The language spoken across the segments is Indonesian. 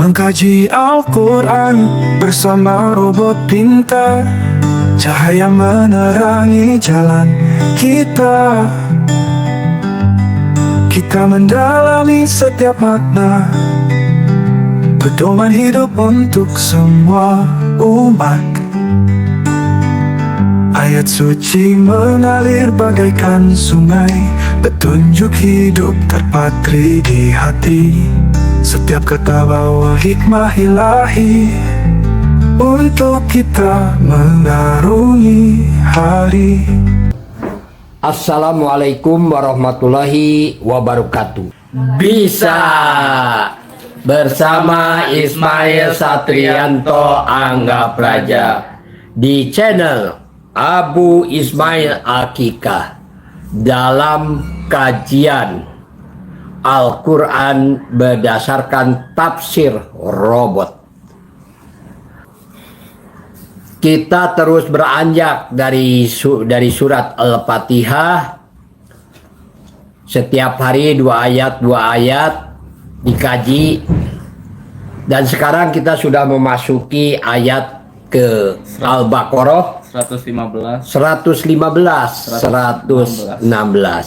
Mengkaji Al-Quran bersama robot pintar, cahaya menerangi jalan kita. Kita mendalami setiap makna, pedoman hidup untuk semua umat. Ayat suci mengalir bagaikan sungai, petunjuk hidup terpatri di hati. Setiap kata bawa hikmah ilahi untuk kita mengarungi hari. Assalamualaikum warahmatullahi wabarakatuh. Bisa bersama Ismail Satrianto Angga Praja di channel Abu Ismail Akikah dalam kajian Al-Quran berdasarkan tafsir robot. Kita terus beranjak dari surat Al-Fatihah. Setiap hari dua ayat dikaji. Dan sekarang kita sudah memasuki ayat ke Al-Baqarah 116.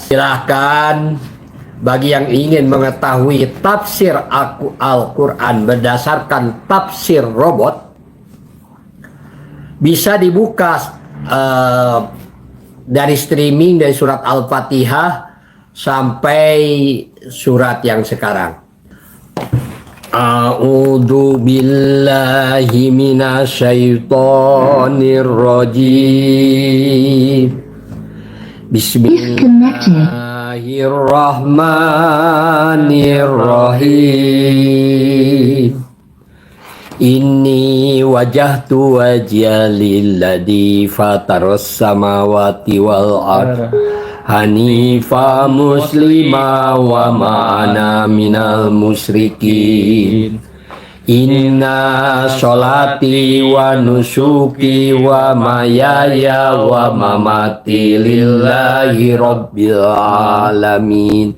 Silahkan bagi yang ingin mengetahui tafsir Al-Quran berdasarkan tafsir robot, bisa dibuka dari streaming dari surat Al-Fatihah sampai surat yang sekarang. A'udzu billahi minasyaitonir rajim. Bismillahirrahmanirrahim. Inni wajahtu wajhiya lilladzi fataras samawati wal ardh hanifa muslima wa ma ana minal musyrikin. Inna sholati wa nusuki wa mayaya wa mamati lillahi rabbil alamin.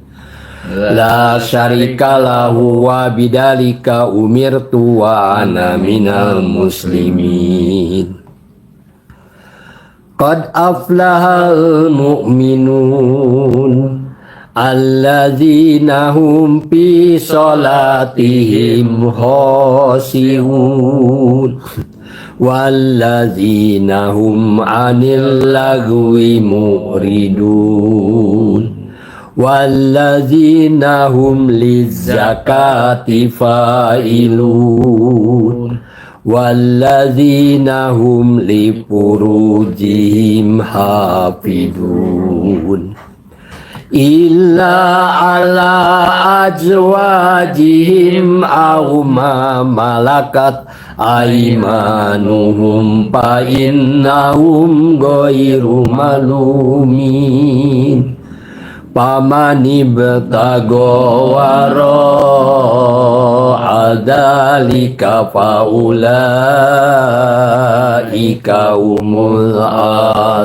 La syarika lahu wa bidzalika umirtu wa ana minal muslimin. Qad aflahal mu'minun alladzina hum fi sholatihim khashi'un walladzina hum 'anil lagwi mu'ridun walladzina hum lizzakati fa'ilun walladzina hum li furujihim hafidun illa ala azwajihim aw ma malakat aymanuhum fa innahum ghairu malumin. Pamani betago waro adalika faulaika umul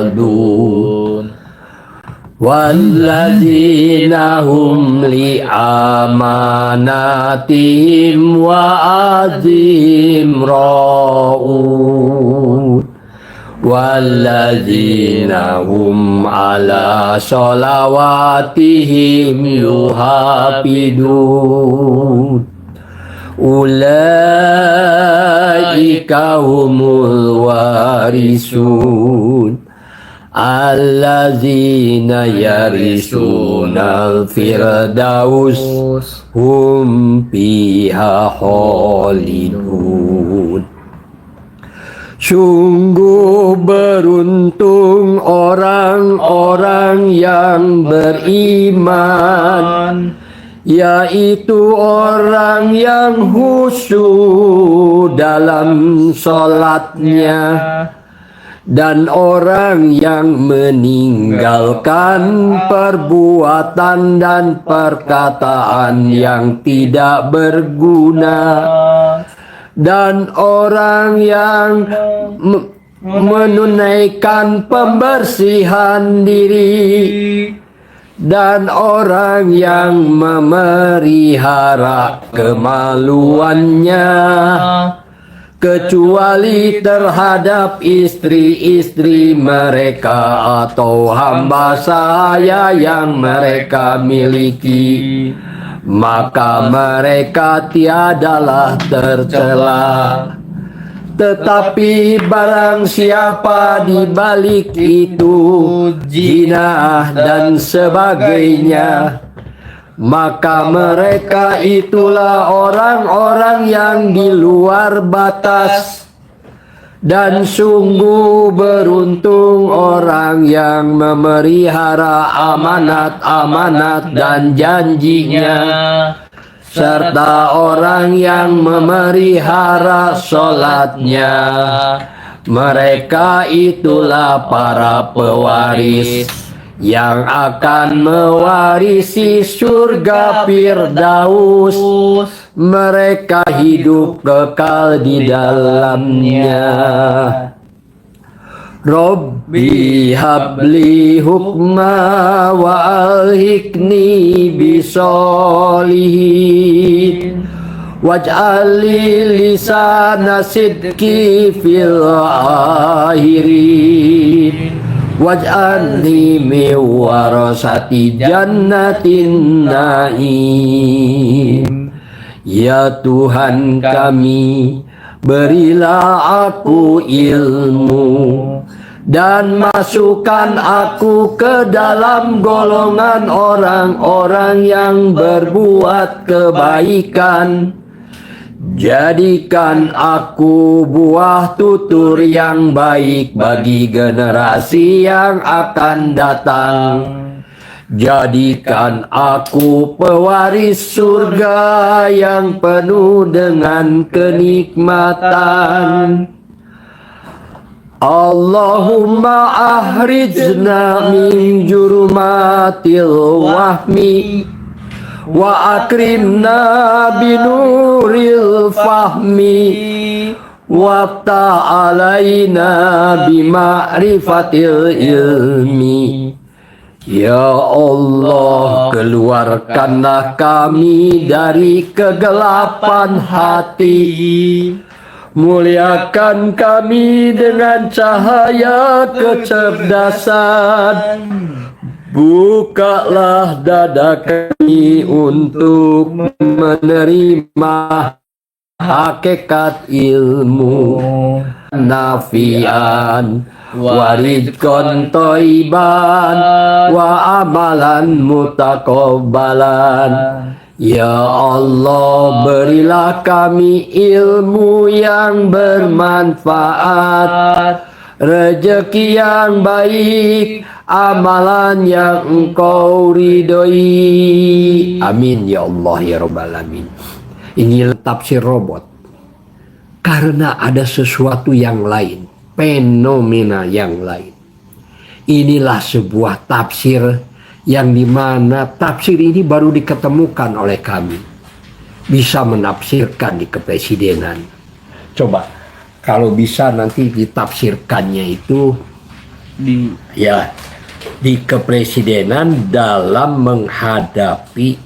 adun walladzina hum li amanatihim wa azim ra'un walladzina hum ala sholawatihim yuhafidun ulaika humul warisun alladzina yarisunal firdaus hum fiha khalidun. Sungguh beruntung orang-orang yang beriman, yaitu orang yang khusyuk dalam sholatnya dan orang yang meninggalkan perbuatan dan perkataan yang tidak berguna, dan orang yang menunaikan pembersihan diri dan orang yang memelihara kemaluannya, kecuali terhadap istri-istri mereka atau hamba sahaya yang mereka miliki, maka mereka tiadalah tercela. Tetapi barang siapa di balik itu zina dan sebagainya, maka mereka itulah orang-orang yang di luar batas. Dan sungguh beruntung orang yang memelihara amanat-amanat dan janjinya, serta orang yang memelihara sholatnya. Mereka itulah para pewaris yang akan mewarisi surga Firdaus. Mereka hidup kekal di dalamnya. Rabbi habli hukma wa alhikni bisolihin waj'alli lisana sidki fil akhirin waj'alni min warasati jannatin naim. Ya Tuhan kami, berilah aku ilmu dan masukkan aku ke dalam golongan orang-orang yang berbuat kebaikan. Jadikan aku buah tutur yang baik bagi generasi yang akan datang. Jadikan aku pewaris surga yang penuh dengan kenikmatan. Allahumma ahrijna min jurumatil wahmi wa akrimna binuril fahmi waftah alaina bima'rifatil ilmi. Ya Allah, keluarkanlah kami dari kegelapan hati, muliakan kami dengan cahaya kecerdasan. Bukalah dada kami untuk menerima hakikat ilmu nafian, waridkon toiban, wa amalan mutakobbalan. Ya Allah, berilah kami ilmu yang bermanfaat, rezeki yang baik, amalan yang Engkau ridhoi. Amin ya Allah ya Rabbal alamin. Ini tafsir robot, karena ada sesuatu yang lain, fenomena yang lain. Inilah sebuah tafsir yang dimana tafsir ini baru diketemukan oleh kami, bisa menafsirkan di kepresidenan. Coba kalau bisa nanti ditafsirkannya itu di kepresidenan dalam menghadapi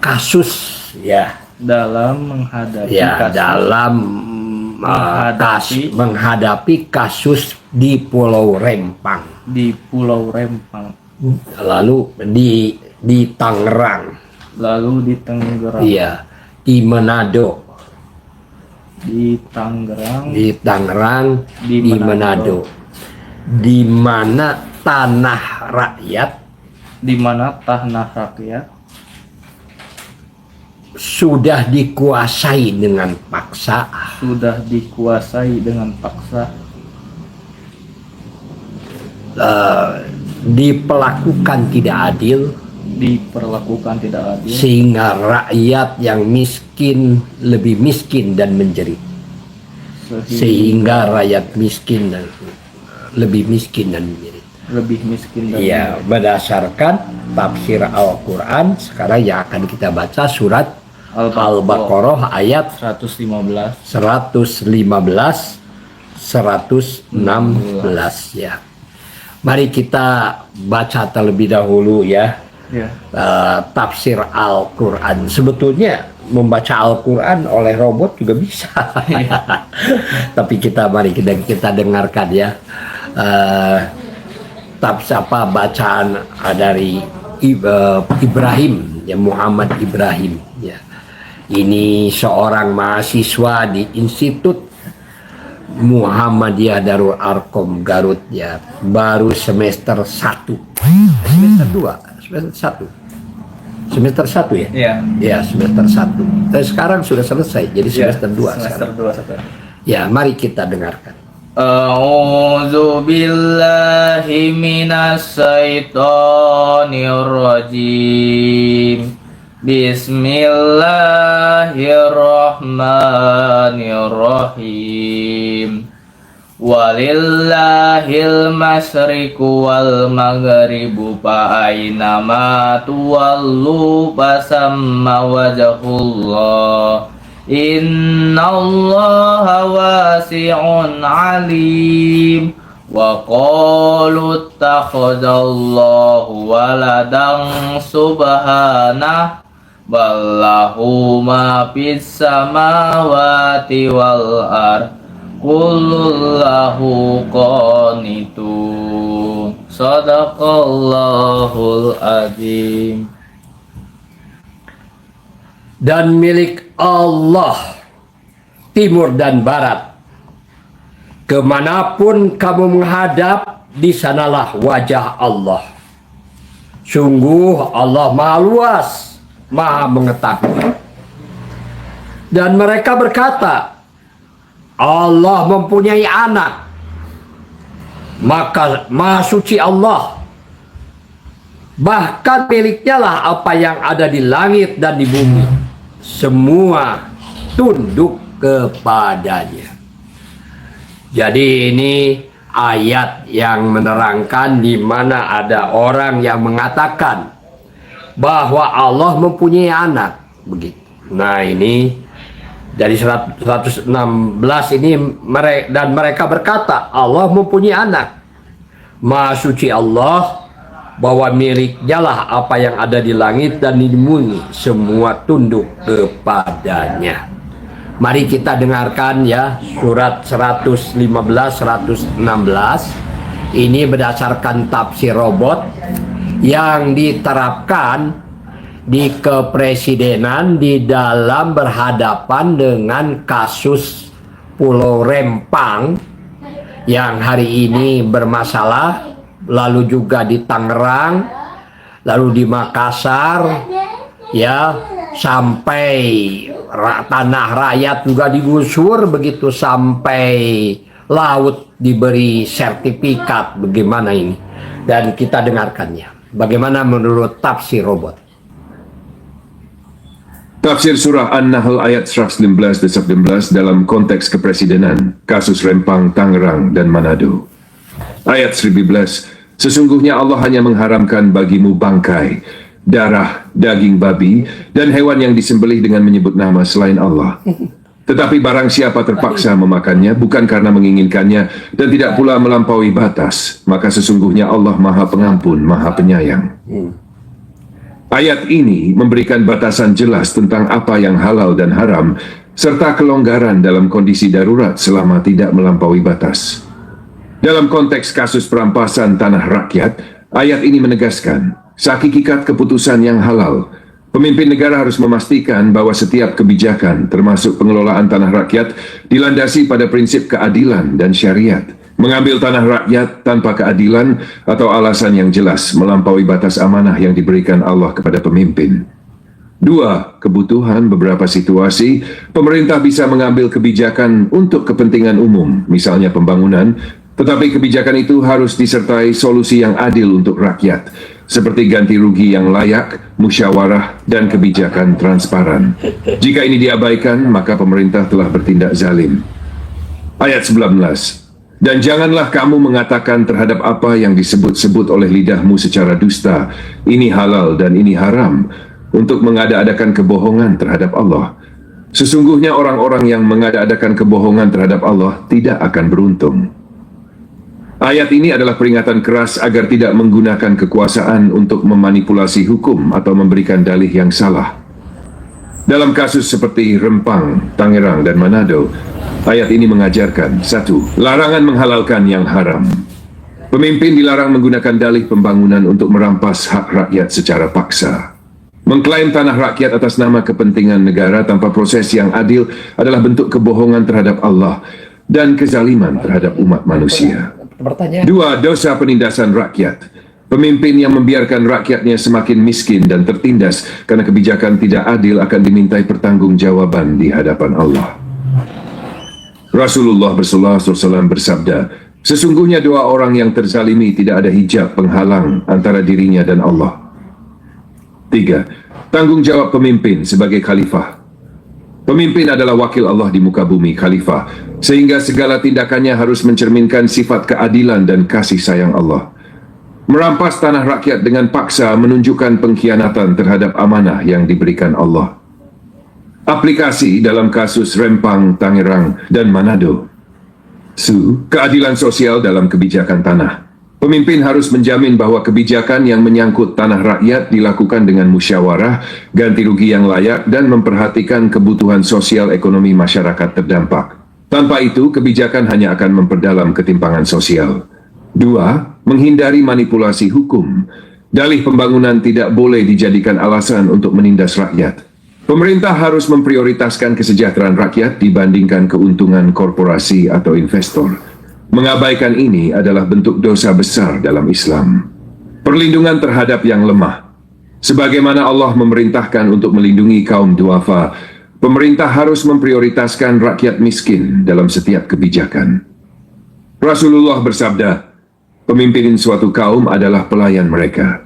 kasus, menghadapi kasus di Pulau Rempang. Lalu di Tangerang. Iya, di Manado. Di Tangerang, di Manado. Di mana tanah rakyat sudah dikuasai dengan paksa. Diperlakukan tidak adil, sehingga rakyat yang miskin lebih miskin dan menjerit, sehingga rakyat miskin dan lebih miskin dan menjerit. Ya, berdasarkan tafsir Al-Quran sekarang yang akan kita baca surat Al-Baqarah ayat 115, 116 ya. Mari kita baca terlebih dahulu ya, tafsir Al-Quran. Sebetulnya membaca Al-Quran oleh robot juga bisa. Tapi mari kita dengarkan ya, bacaan dari Ibrahim, ya, Muhammad Ibrahim ya. Ini seorang mahasiswa di Institut Muhammadiyah Darul Arkom Garut ya, baru semester 1, semester 1 ya? Iya. Ya, semester 1. Dan sekarang sudah selesai, jadi semester 2 sekarang. Ya, mari kita dengarkan. A'udzu billahi minas syaitonir rajim. Bismillahirrahmanirrahim. Walillahil masyriqu wal maghribu fa aynama tuwallu fasamma wajhullah. Innallaha wasi'un alim. Wa qalu ittakhadallahu waladan subhanah ballahu ma fis samawati wal ard kullahu qanitun. Sadaqallahul azim. Dan milik Allah timur dan barat, kemanapun kamu menghadap, di sanalah wajah Allah. Sungguh Allah Maha Luas, Maha Mengetahui. Dan mereka berkata, Allah mempunyai anak. Maka Maha Suci Allah, bahkan miliknya lah apa yang ada di langit dan di bumi. Semua tunduk kepadanya. Jadi ini ayat yang menerangkan di mana ada orang yang mengatakan bahwa Allah mempunyai anak, begitu. Nah, ini dari 116 ini mereka berkata Allah mempunyai anak. Maha Suci Allah, bahwa miliknya lah apa yang ada di langit dan di bumi, semua tunduk kepadanya. Mari kita dengarkan ya, surat 115, 116. Ini berdasarkan tafsir robot yang diterapkan di kepresidenan di dalam berhadapan dengan kasus Pulau Rempang yang hari ini bermasalah, lalu juga di Tangerang, lalu di Makassar, ya, sampai tanah rakyat juga digusur, begitu sampai laut diberi sertifikat. Bagaimana ini? Dan kita dengarkannya. Bagaimana menurut tafsir robot? Tafsir surah An-Nahl ayat 119 dan 19 dalam konteks kepresidenan, kasus Rempang, Tangerang, dan Manado. Ayat 11, sesungguhnya Allah hanya mengharamkan bagimu bangkai, darah, daging babi, dan hewan yang disembelih dengan menyebut nama selain Allah. Tetapi barang siapa terpaksa memakannya, bukan karena menginginkannya, dan tidak pula melampaui batas, maka sesungguhnya Allah Maha Pengampun, Maha Penyayang. Ayat ini memberikan batasan jelas tentang apa yang halal dan haram, serta kelonggaran dalam kondisi darurat selama tidak melampaui batas. Dalam konteks kasus perampasan tanah rakyat, ayat ini menegaskan, sakikikat keputusan yang halal, pemimpin negara harus memastikan bahwa setiap kebijakan, termasuk pengelolaan tanah rakyat, dilandasi pada prinsip keadilan dan syariat. Mengambil tanah rakyat tanpa keadilan atau alasan yang jelas melampaui batas amanah yang diberikan Allah kepada pemimpin. 2. Kebutuhan beberapa situasi, pemerintah bisa mengambil kebijakan untuk kepentingan umum, misalnya pembangunan, tetapi kebijakan itu harus disertai solusi yang adil untuk rakyat, seperti ganti rugi yang layak, musyawarah, dan kebijakan transparan. Jika ini diabaikan, maka pemerintah telah bertindak zalim. Ayat 19. Dan janganlah kamu mengatakan terhadap apa yang disebut-sebut oleh lidahmu secara dusta, ini halal dan ini haram, untuk mengada-adakan kebohongan terhadap Allah. Sesungguhnya orang-orang yang mengada-adakan kebohongan terhadap Allah tidak akan beruntung. Ayat ini adalah peringatan keras agar tidak menggunakan kekuasaan untuk memanipulasi hukum atau memberikan dalih yang salah. Dalam kasus seperti Rempang, Tangerang, dan Manado, ayat ini mengajarkan: 1. Larangan menghalalkan yang haram. Pemimpin dilarang menggunakan dalih pembangunan untuk merampas hak rakyat secara paksa. Mengklaim tanah rakyat atas nama kepentingan negara tanpa proses yang adil adalah bentuk kebohongan terhadap Allah dan kezaliman terhadap umat manusia. 2. Dosa penindasan rakyat. Pemimpin yang membiarkan rakyatnya semakin miskin dan tertindas karena kebijakan tidak adil akan dimintai pertanggungjawaban di hadapan Allah. Rasulullah SAW bersabda, sesungguhnya dua orang yang terzalimi tidak ada hijab penghalang antara dirinya dan Allah. 3. Tanggung jawab pemimpin sebagai khalifah. Pemimpin adalah wakil Allah di muka bumi, khalifah, sehingga segala tindakannya harus mencerminkan sifat keadilan dan kasih sayang Allah. Merampas tanah rakyat dengan paksa menunjukkan pengkhianatan terhadap amanah yang diberikan Allah. Aplikasi dalam kasus Rempang, Tangerang, dan Manado. Keadilan sosial dalam kebijakan tanah. Pemimpin harus menjamin bahwa kebijakan yang menyangkut tanah rakyat dilakukan dengan musyawarah, ganti rugi yang layak, dan memperhatikan kebutuhan sosial ekonomi masyarakat terdampak. Tanpa itu, kebijakan hanya akan memperdalam ketimpangan sosial. 2. Menghindari manipulasi hukum. Dalih pembangunan tidak boleh dijadikan alasan untuk menindas rakyat. Pemerintah harus memprioritaskan kesejahteraan rakyat dibandingkan keuntungan korporasi atau investor. Mengabaikan ini adalah bentuk dosa besar dalam Islam. Perlindungan terhadap yang lemah. Sebagaimana Allah memerintahkan untuk melindungi kaum duafa, pemerintah harus memprioritaskan rakyat miskin dalam setiap kebijakan. Rasulullah bersabda, pemimpin suatu kaum adalah pelayan mereka.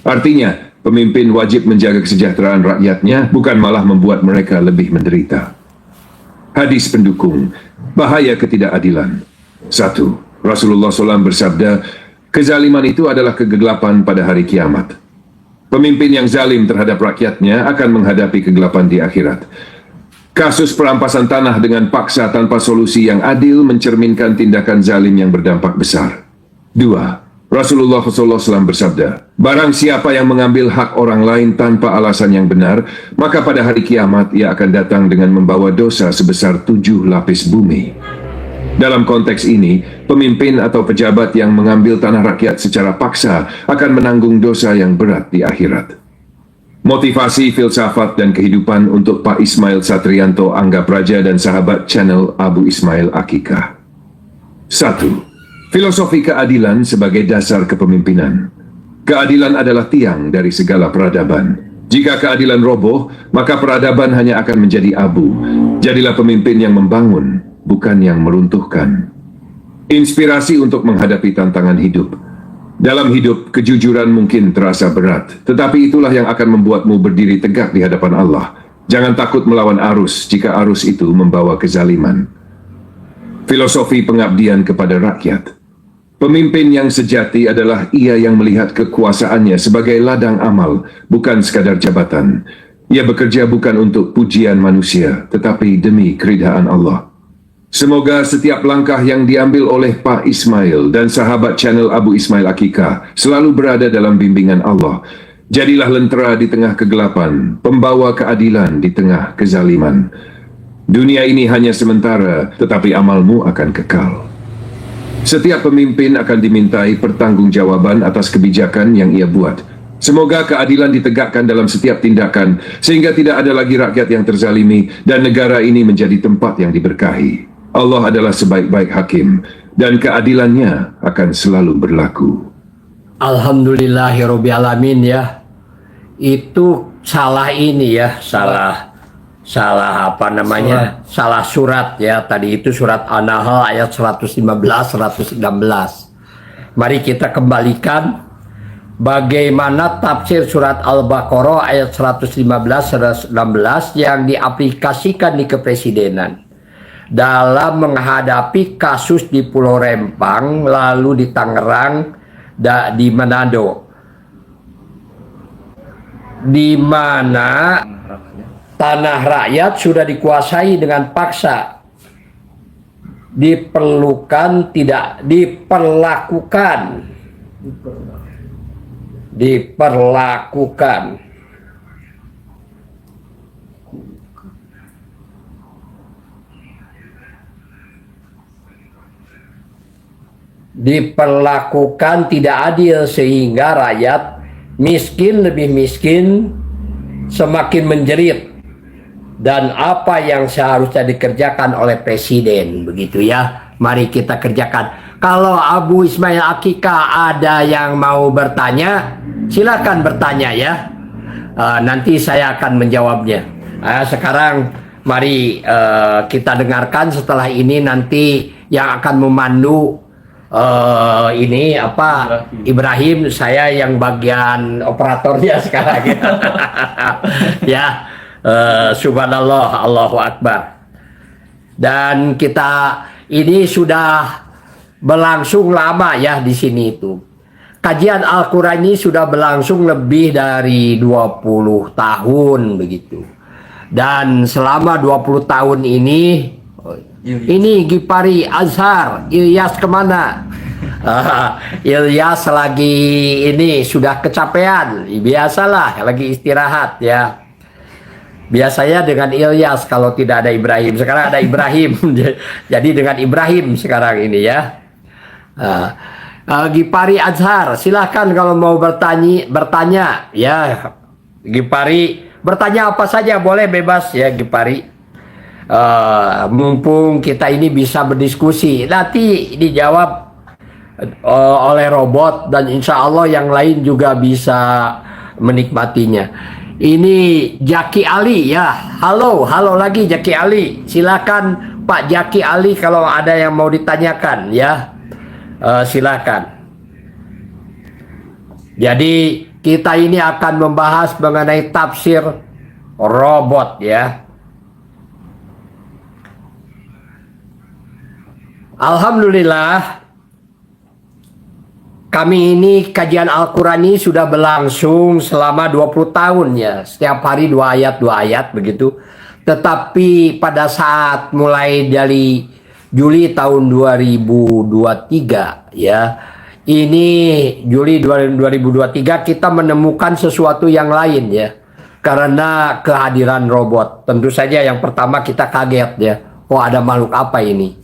Artinya, pemimpin wajib menjaga kesejahteraan rakyatnya, bukan malah membuat mereka lebih menderita. Hadis pendukung, bahaya ketidakadilan. 1. Rasulullah SAW bersabda, kezaliman itu adalah kegelapan pada hari kiamat. Pemimpin yang zalim terhadap rakyatnya akan menghadapi kegelapan di akhirat. Kasus perampasan tanah dengan paksa tanpa solusi yang adil mencerminkan tindakan zalim yang berdampak besar. 2. Rasulullah SAW bersabda, barang siapa yang mengambil hak orang lain tanpa alasan yang benar, maka pada hari kiamat ia akan datang dengan membawa dosa sebesar 7 lapis bumi. Dalam konteks ini, pemimpin atau pejabat yang mengambil tanah rakyat secara paksa akan menanggung dosa yang berat di akhirat. Motivasi, filsafat, dan kehidupan untuk Pak Ismail Satrianto, Angga Praja, dan sahabat channel Abu Ismail Akikah. 1. Filosofi keadilan sebagai dasar kepemimpinan. Keadilan adalah tiang dari segala peradaban. Jika keadilan roboh, maka peradaban hanya akan menjadi abu. Jadilah pemimpin yang membangun, bukan yang meruntuhkan. Inspirasi untuk menghadapi tantangan hidup. Dalam hidup, kejujuran mungkin terasa berat, tetapi itulah yang akan membuatmu berdiri tegak di hadapan Allah. Jangan takut melawan arus jika arus itu membawa kezaliman. Filosofi pengabdian kepada rakyat. Pemimpin yang sejati adalah ia yang melihat kekuasaannya sebagai ladang amal, bukan sekadar jabatan. Ia bekerja bukan untuk pujian manusia, tetapi demi keridhaan Allah. Semoga setiap langkah yang diambil oleh Pak Ismail dan sahabat channel Abu Ismail Akikah selalu berada dalam bimbingan Allah. Jadilah lentera di tengah kegelapan, pembawa keadilan di tengah kezaliman. Dunia ini hanya sementara, tetapi amalmu akan kekal. Setiap pemimpin akan dimintai pertanggungjawaban atas kebijakan yang ia buat. Semoga keadilan ditegakkan dalam setiap tindakan, sehingga tidak ada lagi rakyat yang terzalimi dan negara ini menjadi tempat yang diberkahi. Allah adalah sebaik-baik hakim, dan keadilannya akan selalu berlaku. Alhamdulillahirobbilalamin ya. Itu salah ini ya, salah apa namanya? Salah surat ya. Tadi itu surat An-Nahl ayat 115, 116. Mari kita kembalikan bagaimana tafsir surat Al-Baqarah ayat 115, 116 yang diaplikasikan di kepresidenan dalam menghadapi kasus di Pulau Rempang, lalu di Tangerang, di Manado, di mana tanah rakyat sudah dikuasai dengan paksa. diperlukan tidak diperlakukan tidak adil sehingga rakyat miskin lebih miskin semakin menjerit, dan apa yang seharusnya dikerjakan oleh presiden, begitu ya. Mari kita kerjakan. Kalau Abu Ismail Akika ada yang mau bertanya, silakan bertanya ya. Nanti saya akan menjawabnya. Sekarang mari kita dengarkan. Setelah ini nanti yang akan memandu ini apa, Ibrahim. Saya yang bagian operatornya sekarang ya. Ya, subhanallah, Allahu Akbar. Dan kita ini sudah berlangsung lama ya di sini itu. Kajian Al-Quran ini sudah berlangsung lebih dari 20 tahun begitu. Dan selama 20 tahun ini Gipari Azhar, Ilyas kemana? Ilyas lagi ini sudah kecapean, biasalah lagi istirahat ya. Biasanya dengan Ilyas kalau tidak ada Ibrahim. Sekarang ada Ibrahim, jadi dengan Ibrahim sekarang ini ya. Gipari Azhar, silahkan kalau mau bertanya ya. Gipari bertanya apa saja boleh, bebas ya Gipari. Mumpung kita ini bisa berdiskusi, nanti dijawab oleh robot dan insya Allah yang lain juga bisa menikmatinya. Ini Jaki Ali ya. Halo lagi Jaki Ali. Silakan Pak Jaki Ali kalau ada yang mau ditanyakan ya. Silakan. Jadi kita ini akan membahas mengenai tafsir robot ya. Alhamdulillah, kami ini kajian Al-Quran ini sudah berlangsung selama 20 tahun ya. Setiap hari 2 ayat begitu. Tetapi pada saat mulai dari Juli tahun 2023 ya. Ini Juli 2023 kita menemukan sesuatu yang lain ya. Karena kehadiran robot. Tentu saja yang pertama kita kaget ya. Oh, ada makhluk apa ini?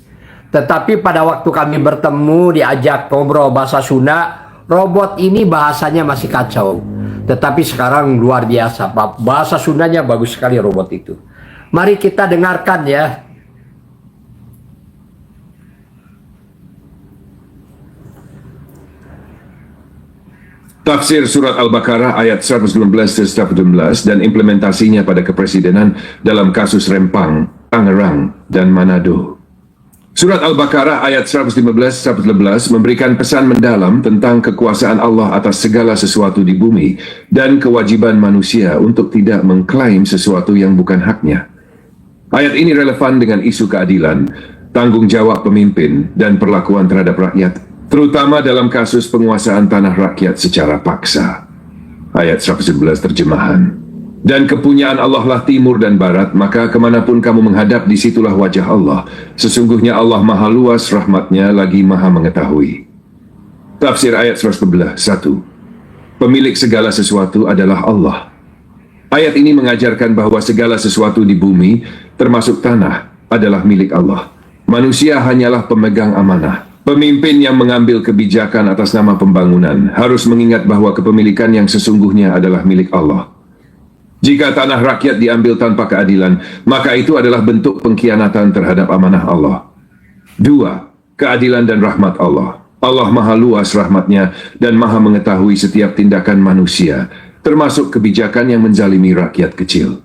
Tetapi pada waktu kami bertemu diajak ngobrol bahasa Sunda, robot ini bahasanya masih kacau. Tetapi sekarang luar biasa, bahasa Sundanya bagus sekali robot itu. Mari kita dengarkan ya. Tafsir surat Al-Baqarah ayat 119-118 dan implementasinya pada kepresidenan dalam kasus Rempang, Tangerang, dan Manado. Surat Al-Baqarah ayat 115-118 memberikan pesan mendalam tentang kekuasaan Allah atas segala sesuatu di bumi dan kewajiban manusia untuk tidak mengklaim sesuatu yang bukan haknya. Ayat ini relevan dengan isu keadilan, tanggung jawab pemimpin, dan perlakuan terhadap rakyat, terutama dalam kasus penguasaan tanah rakyat secara paksa. Ayat 111 terjemahan. Dan kepunyaan Allah lah timur dan barat, maka kemanapun kamu menghadap, disitulah wajah Allah. Sesungguhnya Allah maha luas rahmatnya, lagi maha mengetahui. Tafsir ayat 111. 1. Pemilik segala sesuatu adalah Allah. Ayat ini mengajarkan bahwa segala sesuatu di bumi, termasuk tanah, adalah milik Allah. Manusia hanyalah pemegang amanah. Pemimpin yang mengambil kebijakan atas nama pembangunan harus mengingat bahwa kepemilikan yang sesungguhnya adalah milik Allah. Jika tanah rakyat diambil tanpa keadilan, maka itu adalah bentuk pengkhianatan terhadap amanah Allah. 2. Keadilan dan rahmat Allah. Allah maha luas rahmatnya dan maha mengetahui setiap tindakan manusia, termasuk kebijakan yang menzalimi rakyat kecil.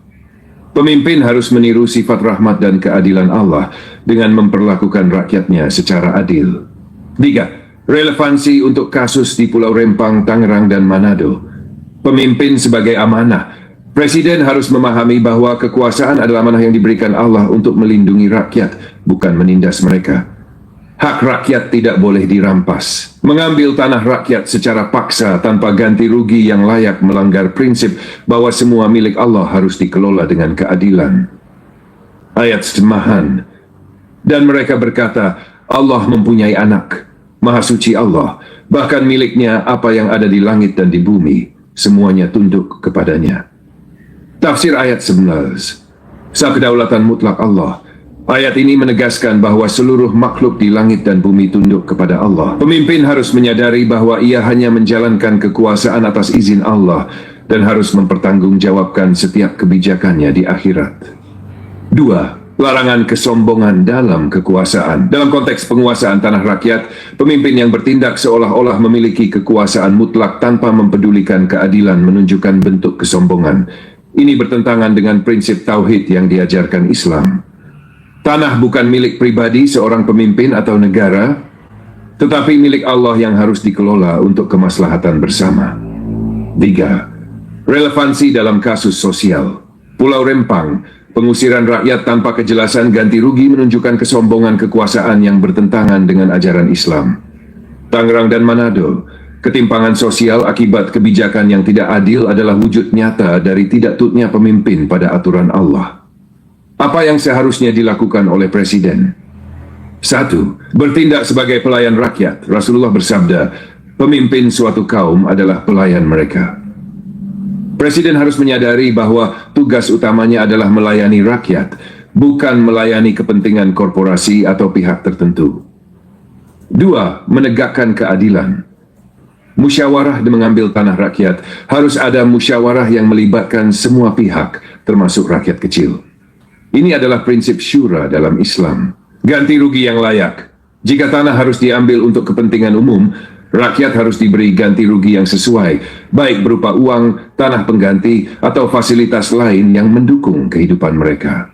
Pemimpin harus meniru sifat rahmat dan keadilan Allah dengan memperlakukan rakyatnya secara adil. 3. Relevansi untuk kasus di Pulau Rempang, Tangerang, dan Manado. Pemimpin sebagai amanah. Presiden harus memahami bahwa kekuasaan adalah amanah yang diberikan Allah untuk melindungi rakyat, bukan menindas mereka. Hak rakyat tidak boleh dirampas. Mengambil tanah rakyat secara paksa tanpa ganti rugi yang layak melanggar prinsip bahwa semua milik Allah harus dikelola dengan keadilan. Ayat terjemahan. Dan mereka berkata, Allah mempunyai anak. Maha suci Allah, bahkan miliknya apa yang ada di langit dan di bumi, semuanya tunduk kepadanya. Tafsir ayat 11. Kedaulatan mutlak Allah. Ayat ini menegaskan bahwa seluruh makhluk di langit dan bumi tunduk kepada Allah. Pemimpin harus menyadari bahwa ia hanya menjalankan kekuasaan atas izin Allah dan harus mempertanggungjawabkan setiap kebijakannya di akhirat. 2. Larangan kesombongan dalam kekuasaan. Dalam konteks penguasaan tanah rakyat, pemimpin yang bertindak seolah-olah memiliki kekuasaan mutlak tanpa mempedulikan keadilan menunjukkan bentuk kesombongan. Ini bertentangan dengan prinsip tauhid yang diajarkan Islam. Tanah bukan milik pribadi seorang pemimpin atau negara, tetapi milik Allah yang harus dikelola untuk kemaslahatan bersama. 3. Relevansi dalam kasus sosial. Pulau Rempang, pengusiran rakyat tanpa kejelasan ganti rugi menunjukkan kesombongan kekuasaan yang bertentangan dengan ajaran Islam. Tangerang dan Manado, ketimpangan sosial akibat kebijakan yang tidak adil adalah wujud nyata dari tidak taatnya pemimpin pada aturan Allah. Apa yang seharusnya dilakukan oleh Presiden? 1. Bertindak sebagai pelayan rakyat. Rasulullah bersabda, pemimpin suatu kaum adalah pelayan mereka. Presiden harus menyadari bahwa tugas utamanya adalah melayani rakyat, bukan melayani kepentingan korporasi atau pihak tertentu. 2. Menegakkan keadilan. Musyawarah mengambil tanah rakyat. Harus ada musyawarah yang melibatkan semua pihak, termasuk rakyat kecil. Ini adalah prinsip syura dalam Islam. Ganti rugi yang layak. Jika tanah harus diambil untuk kepentingan umum, rakyat harus diberi ganti rugi yang sesuai, baik berupa uang, tanah pengganti, atau fasilitas lain yang mendukung kehidupan mereka.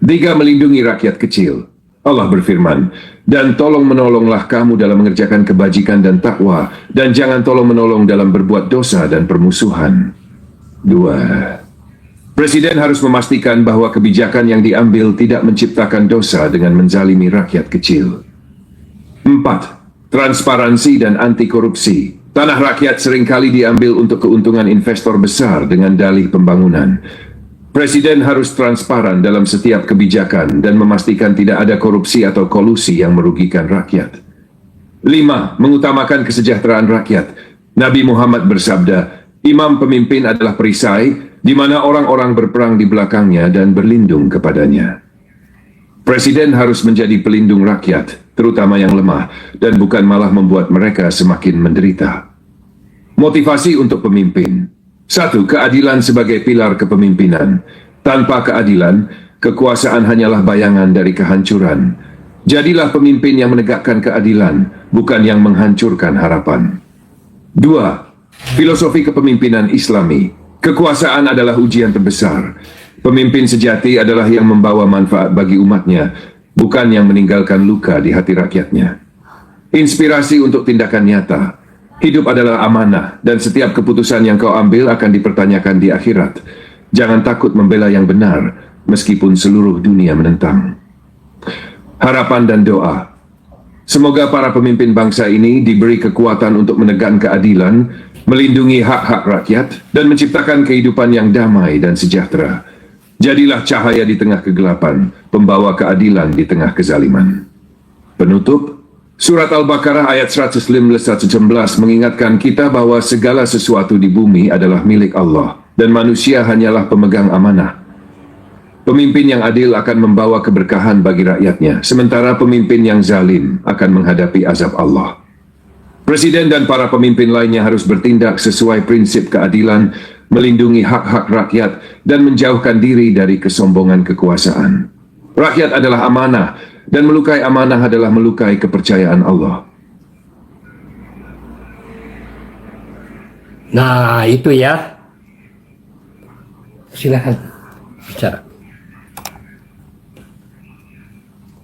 3. Melindungi rakyat kecil. Allah berfirman, dan tolong menolonglah kamu dalam mengerjakan kebajikan dan takwa, dan jangan tolong menolong dalam berbuat dosa dan permusuhan. 2. Presiden harus memastikan bahwa kebijakan yang diambil tidak menciptakan dosa dengan menzalimi rakyat kecil. 4. Transparansi dan anti korupsi. Tanah rakyat seringkali diambil untuk keuntungan investor besar dengan dalih pembangunan. Presiden harus transparan dalam setiap kebijakan dan memastikan tidak ada korupsi atau kolusi yang merugikan rakyat. 5. Mengutamakan kesejahteraan rakyat. Nabi Muhammad bersabda, imam pemimpin adalah perisai, di mana orang-orang berperang di belakangnya dan berlindung kepadanya. Presiden harus menjadi pelindung rakyat, terutama yang lemah, dan bukan malah membuat mereka semakin menderita. Motivasi untuk pemimpin. 1. Keadilan sebagai pilar kepemimpinan. Tanpa keadilan, kekuasaan hanyalah bayangan dari kehancuran. Jadilah pemimpin yang menegakkan keadilan, bukan yang menghancurkan harapan. 2. Filosofi kepemimpinan Islami. Kekuasaan adalah ujian terbesar. Pemimpin sejati adalah yang membawa manfaat bagi umatnya, bukan yang meninggalkan luka di hati rakyatnya. Inspirasi untuk tindakan nyata. Hidup adalah amanah, dan setiap keputusan yang kau ambil akan dipertanyakan di akhirat. Jangan takut membela yang benar, meskipun seluruh dunia menentang. Harapan dan doa. Semoga para pemimpin bangsa ini diberi kekuatan untuk menegakkan keadilan, melindungi hak-hak rakyat, dan menciptakan kehidupan yang damai dan sejahtera. Jadilah cahaya di tengah kegelapan, pembawa keadilan di tengah kezaliman. Penutup, Surat Al-Baqarah ayat 115-116 mengingatkan kita bahwa segala sesuatu di bumi adalah milik Allah, dan manusia hanyalah pemegang amanah. Pemimpin yang adil akan membawa keberkahan bagi rakyatnya, sementara pemimpin yang zalim akan menghadapi azab Allah. Presiden dan para pemimpin lainnya harus bertindak sesuai prinsip keadilan, melindungi hak-hak rakyat, dan menjauhkan diri dari kesombongan kekuasaan. Rakyat adalah amanah, dan melukai amanah adalah melukai kepercayaan Allah. Nah, itu ya. Silakan bicara.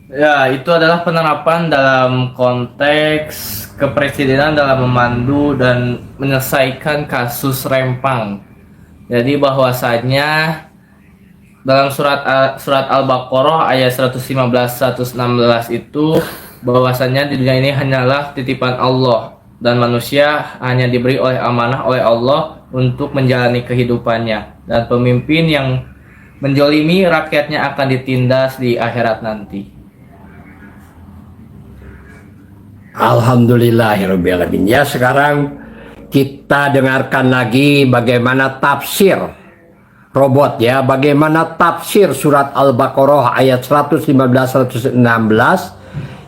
Ya, itu adalah penerapan dalam konteks kepresidenan dalam memandu dan menyelesaikan kasus Rempang. Jadi bahwasanya dalam surat Al-Baqarah ayat 115-116 itu bahwasanya di dunia ini hanyalah titipan Allah dan manusia hanya diberi amanah oleh Allah untuk menjalani kehidupannya, dan pemimpin yang menjolimi rakyatnya akan ditindas di akhirat nanti. Alhamdulillahirrahmanirrahim. Ya, sekarang kita dengarkan lagi bagaimana tafsir robot ya, bagaimana tafsir surat Al-Baqarah ayat 115-116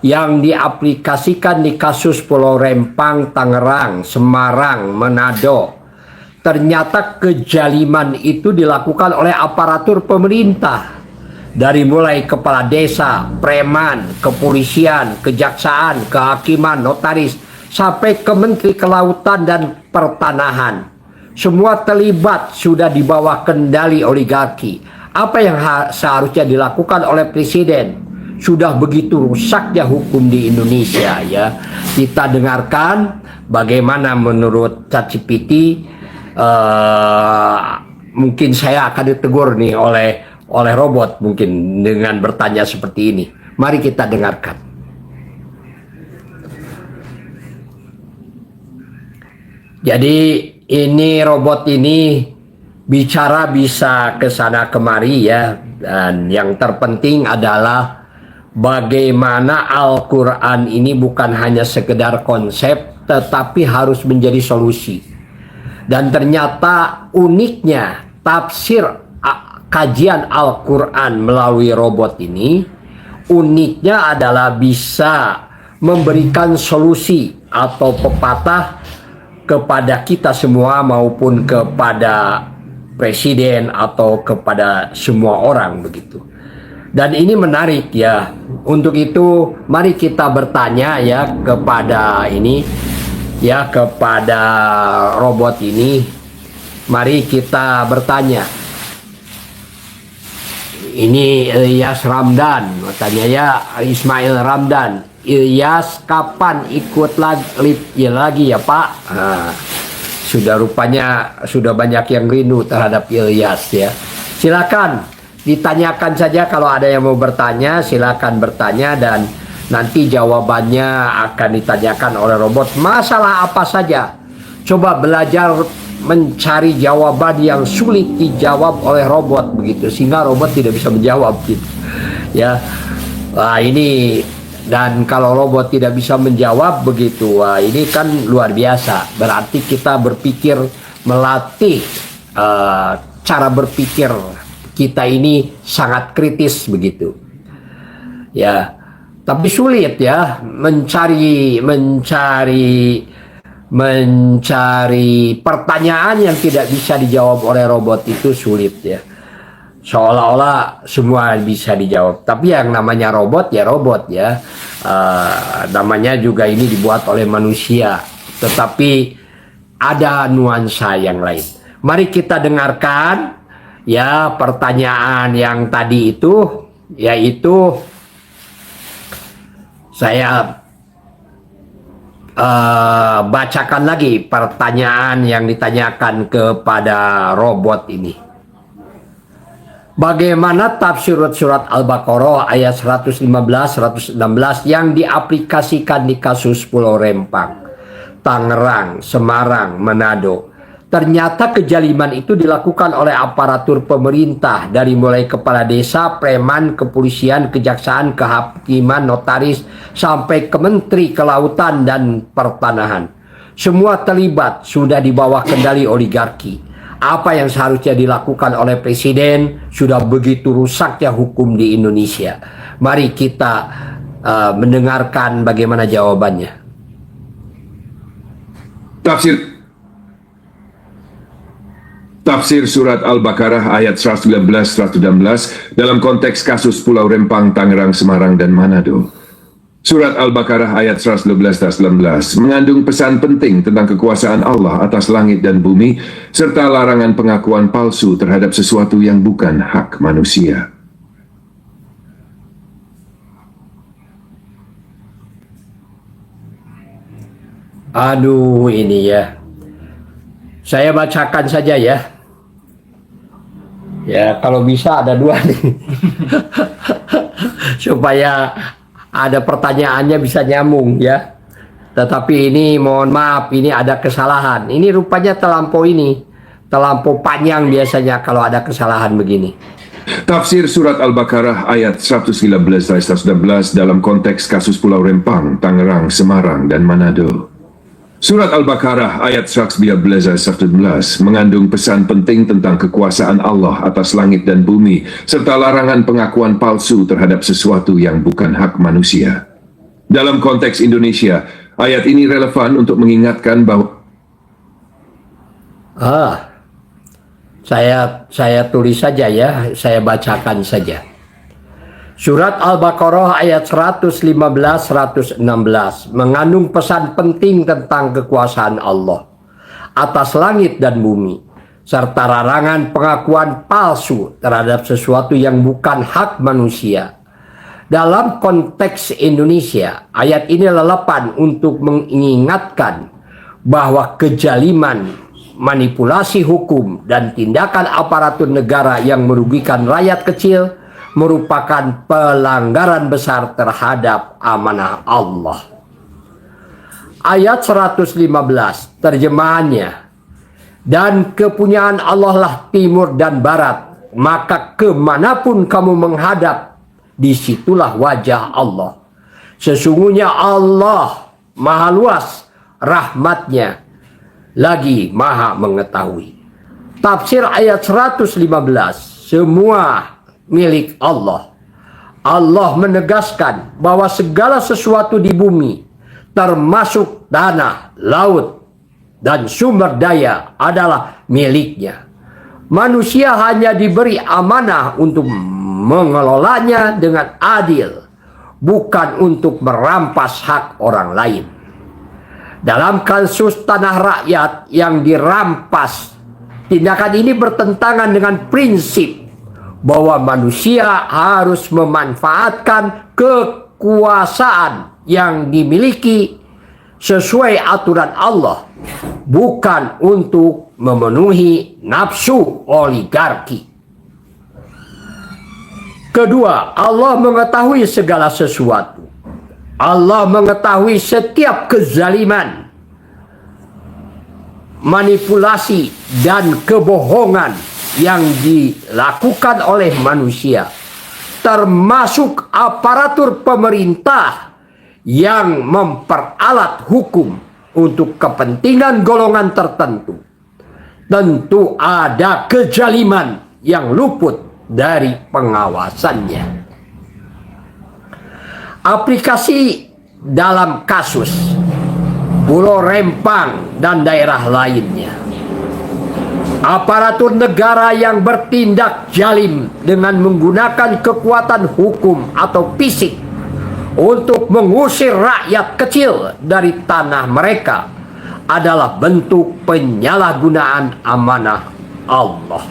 yang diaplikasikan di kasus Pulau Rempang, Tangerang, Semarang, Manado. Ternyata kejaliman itu dilakukan oleh aparatur pemerintah. Dari mulai kepala desa, preman, kepolisian, kejaksaan, kehakiman, notaris, sampai ke Menteri Kelautan dan Pertanahan. Semua terlibat, sudah di bawah kendali oligarki. Apa yang seharusnya dilakukan oleh Presiden? Sudah begitu rusaknya hukum di Indonesia ya. Kita dengarkan bagaimana menurut ChatGPT. Mungkin saya akan ditegur nih oleh robot mungkin dengan bertanya seperti ini. Mari kita dengarkan. Jadi ini robot ini bicara bisa ke sana kemari ya, dan yang terpenting adalah bagaimana Al-Quran ini bukan hanya sekedar konsep tetapi harus menjadi solusi. Dan ternyata uniknya tafsir kajian Al-Quran melalui robot ini, uniknya adalah bisa memberikan solusi atau pepatah kepada kita semua maupun kepada presiden atau kepada semua orang begitu. Dan ini menarik ya. Untuk itu mari kita bertanya ya kepada ini ya, kepada robot ini. Mari kita bertanya. Ini Ilyas Ramdan, katanya ya, Ismail Ramdan. Ilyas kapan ikut lagi ya Pak? Nah, rupanya sudah banyak yang rindu terhadap Ilyas ya. Silakan ditanyakan saja, kalau ada yang mau bertanya silakan bertanya, dan nanti jawabannya akan ditanyakan oleh robot. Masalah apa saja, coba belajar mencari jawaban yang sulit dijawab oleh robot begitu, sehingga robot tidak bisa menjawab gitu ya. Wah ini, dan kalau robot tidak bisa menjawab begitu, wah ini kan luar biasa. Berarti kita berpikir, melatih cara berpikir kita ini sangat kritis begitu ya. Tapi sulit ya mencari pertanyaan yang tidak bisa dijawab oleh robot, itu sulit ya. Seolah-olah semua bisa dijawab, tapi yang namanya robot ya robot ya. Namanya juga ini dibuat oleh manusia, tetapi ada nuansa yang lain. Mari kita dengarkan ya pertanyaan yang tadi itu, yaitu saya bacakan lagi pertanyaan yang ditanyakan kepada robot ini. Bagaimana tafsir surat Al-Baqarah ayat 115-116 yang diaplikasikan di kasus Pulau Rempang, Tangerang, Semarang, Manado? Ternyata kejaliman itu dilakukan oleh aparatur pemerintah, dari mulai kepala desa, preman, kepolisian, kejaksaan, kehakiman, notaris, sampai ke Menteri Kelautan dan Pertanahan. Semua terlibat, sudah di bawah kendali oligarki. Apa yang seharusnya dilakukan oleh presiden? Sudah begitu rusaknya hukum di Indonesia. Mari kita mendengarkan bagaimana jawabannya. Tafsir surat Al-Baqarah ayat 119-116 dalam konteks kasus Pulau Rempang, Tangerang, Semarang, dan Manado. Surat Al-Baqarah ayat 111-119 mengandung pesan penting tentang kekuasaan Allah atas langit dan bumi, serta larangan pengakuan palsu terhadap sesuatu yang bukan hak manusia. Aduh ini ya, saya bacakan saja ya. Ya kalau bisa ada dua nih supaya ada pertanyaannya bisa nyambung ya. Tetapi ini mohon maaf, ini ada kesalahan. Ini rupanya terlampau panjang biasanya kalau ada kesalahan begini. Tafsir surat Al-Baqarah ayat 119-116 dalam konteks kasus Pulau Rempang, Tangerang, Semarang, dan Manado. Surat Al-Baqarah ayat 119-111 mengandung pesan penting tentang kekuasaan Allah atas langit dan bumi, serta larangan pengakuan palsu terhadap sesuatu yang bukan hak manusia. Dalam konteks Indonesia, ayat ini relevan untuk mengingatkan bahwa Saya tulis saja ya, saya bacakan saja. Surat Al-Baqarah ayat 115-116 mengandung pesan penting tentang kekuasaan Allah atas langit dan bumi, serta larangan pengakuan palsu terhadap sesuatu yang bukan hak manusia. Dalam konteks Indonesia, ayat ini relevan untuk mengingatkan bahwa kejaliman, manipulasi hukum, dan tindakan aparatur negara yang merugikan rakyat kecil merupakan pelanggaran besar terhadap amanah Allah. Ayat 115 terjemahannya, dan kepunyaan Allah lah timur dan barat, maka kemanapun kamu menghadap, disitulah wajah Allah. Sesungguhnya Allah maha luas rahmatnya, lagi maha mengetahui. Tafsir ayat 115, semua milik Allah. Allah menegaskan bahwa segala sesuatu di bumi, termasuk tanah, laut, dan sumber daya adalah miliknya. Manusia hanya diberi amanah untuk mengelolanya dengan adil, bukan untuk merampas hak orang lain. Dalam kasus tanah rakyat yang dirampas, tindakan ini bertentangan dengan prinsip bahwa manusia harus memanfaatkan kekuasaan yang dimiliki sesuai aturan Allah, bukan untuk memenuhi nafsu oligarki. Kedua, Allah mengetahui segala sesuatu. Allah mengetahui setiap kezaliman, manipulasi, dan kebohongan yang dilakukan oleh manusia, termasuk aparatur pemerintah yang memperalat hukum untuk kepentingan golongan tertentu. Tentu ada kezaliman yang luput dari pengawasannya. Aplikasi dalam kasus Pulau Rempang dan daerah lainnya. Aparatur negara yang bertindak zalim dengan menggunakan kekuatan hukum atau fisik untuk mengusir rakyat kecil dari tanah mereka adalah bentuk penyalahgunaan amanah Allah.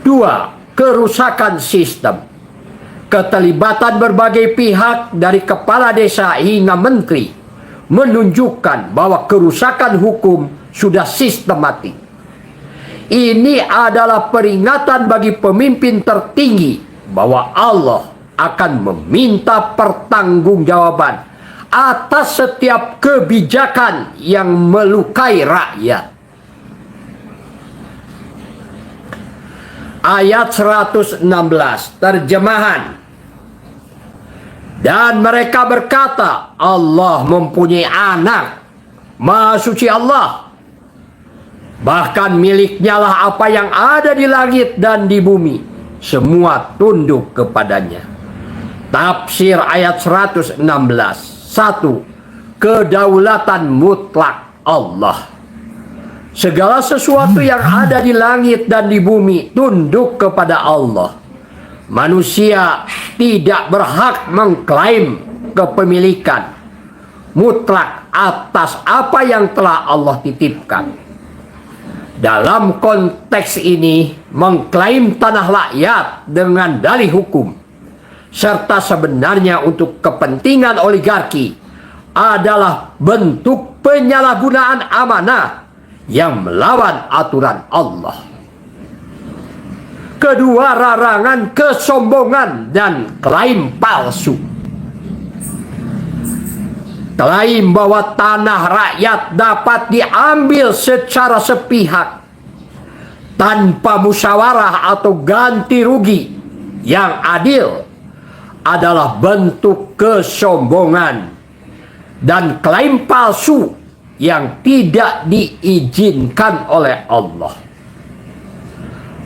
Dua, kerusakan sistem. Keterlibatan berbagai pihak dari kepala desa hingga menteri menunjukkan bahwa kerusakan hukum sudah sistematik. Ini adalah peringatan bagi pemimpin tertinggi bahwa Allah akan meminta pertanggungjawaban atas setiap kebijakan yang melukai rakyat. Ayat 116 terjemahan. Dan mereka berkata, Allah mempunyai anak, Maha Suci Allah. Bahkan miliknya lah apa yang ada di langit dan di bumi. Semua tunduk kepadanya. Tafsir ayat 116. 1. Kedaulatan mutlak Allah. Segala sesuatu yang ada di langit dan di bumi tunduk kepada Allah. Manusia tidak berhak mengklaim kepemilikan mutlak atas apa yang telah Allah titipkan. Dalam konteks ini, mengklaim tanah rakyat dengan dalih hukum serta sebenarnya untuk kepentingan oligarki adalah bentuk penyalahgunaan amanah yang melawan aturan Allah. Kedua, larangan kesombongan dan klaim palsu. Klaim bahwa tanah rakyat dapat diambil secara sepihak tanpa musyawarah atau ganti rugi yang adil adalah bentuk kesombongan dan klaim palsu yang tidak diizinkan oleh Allah.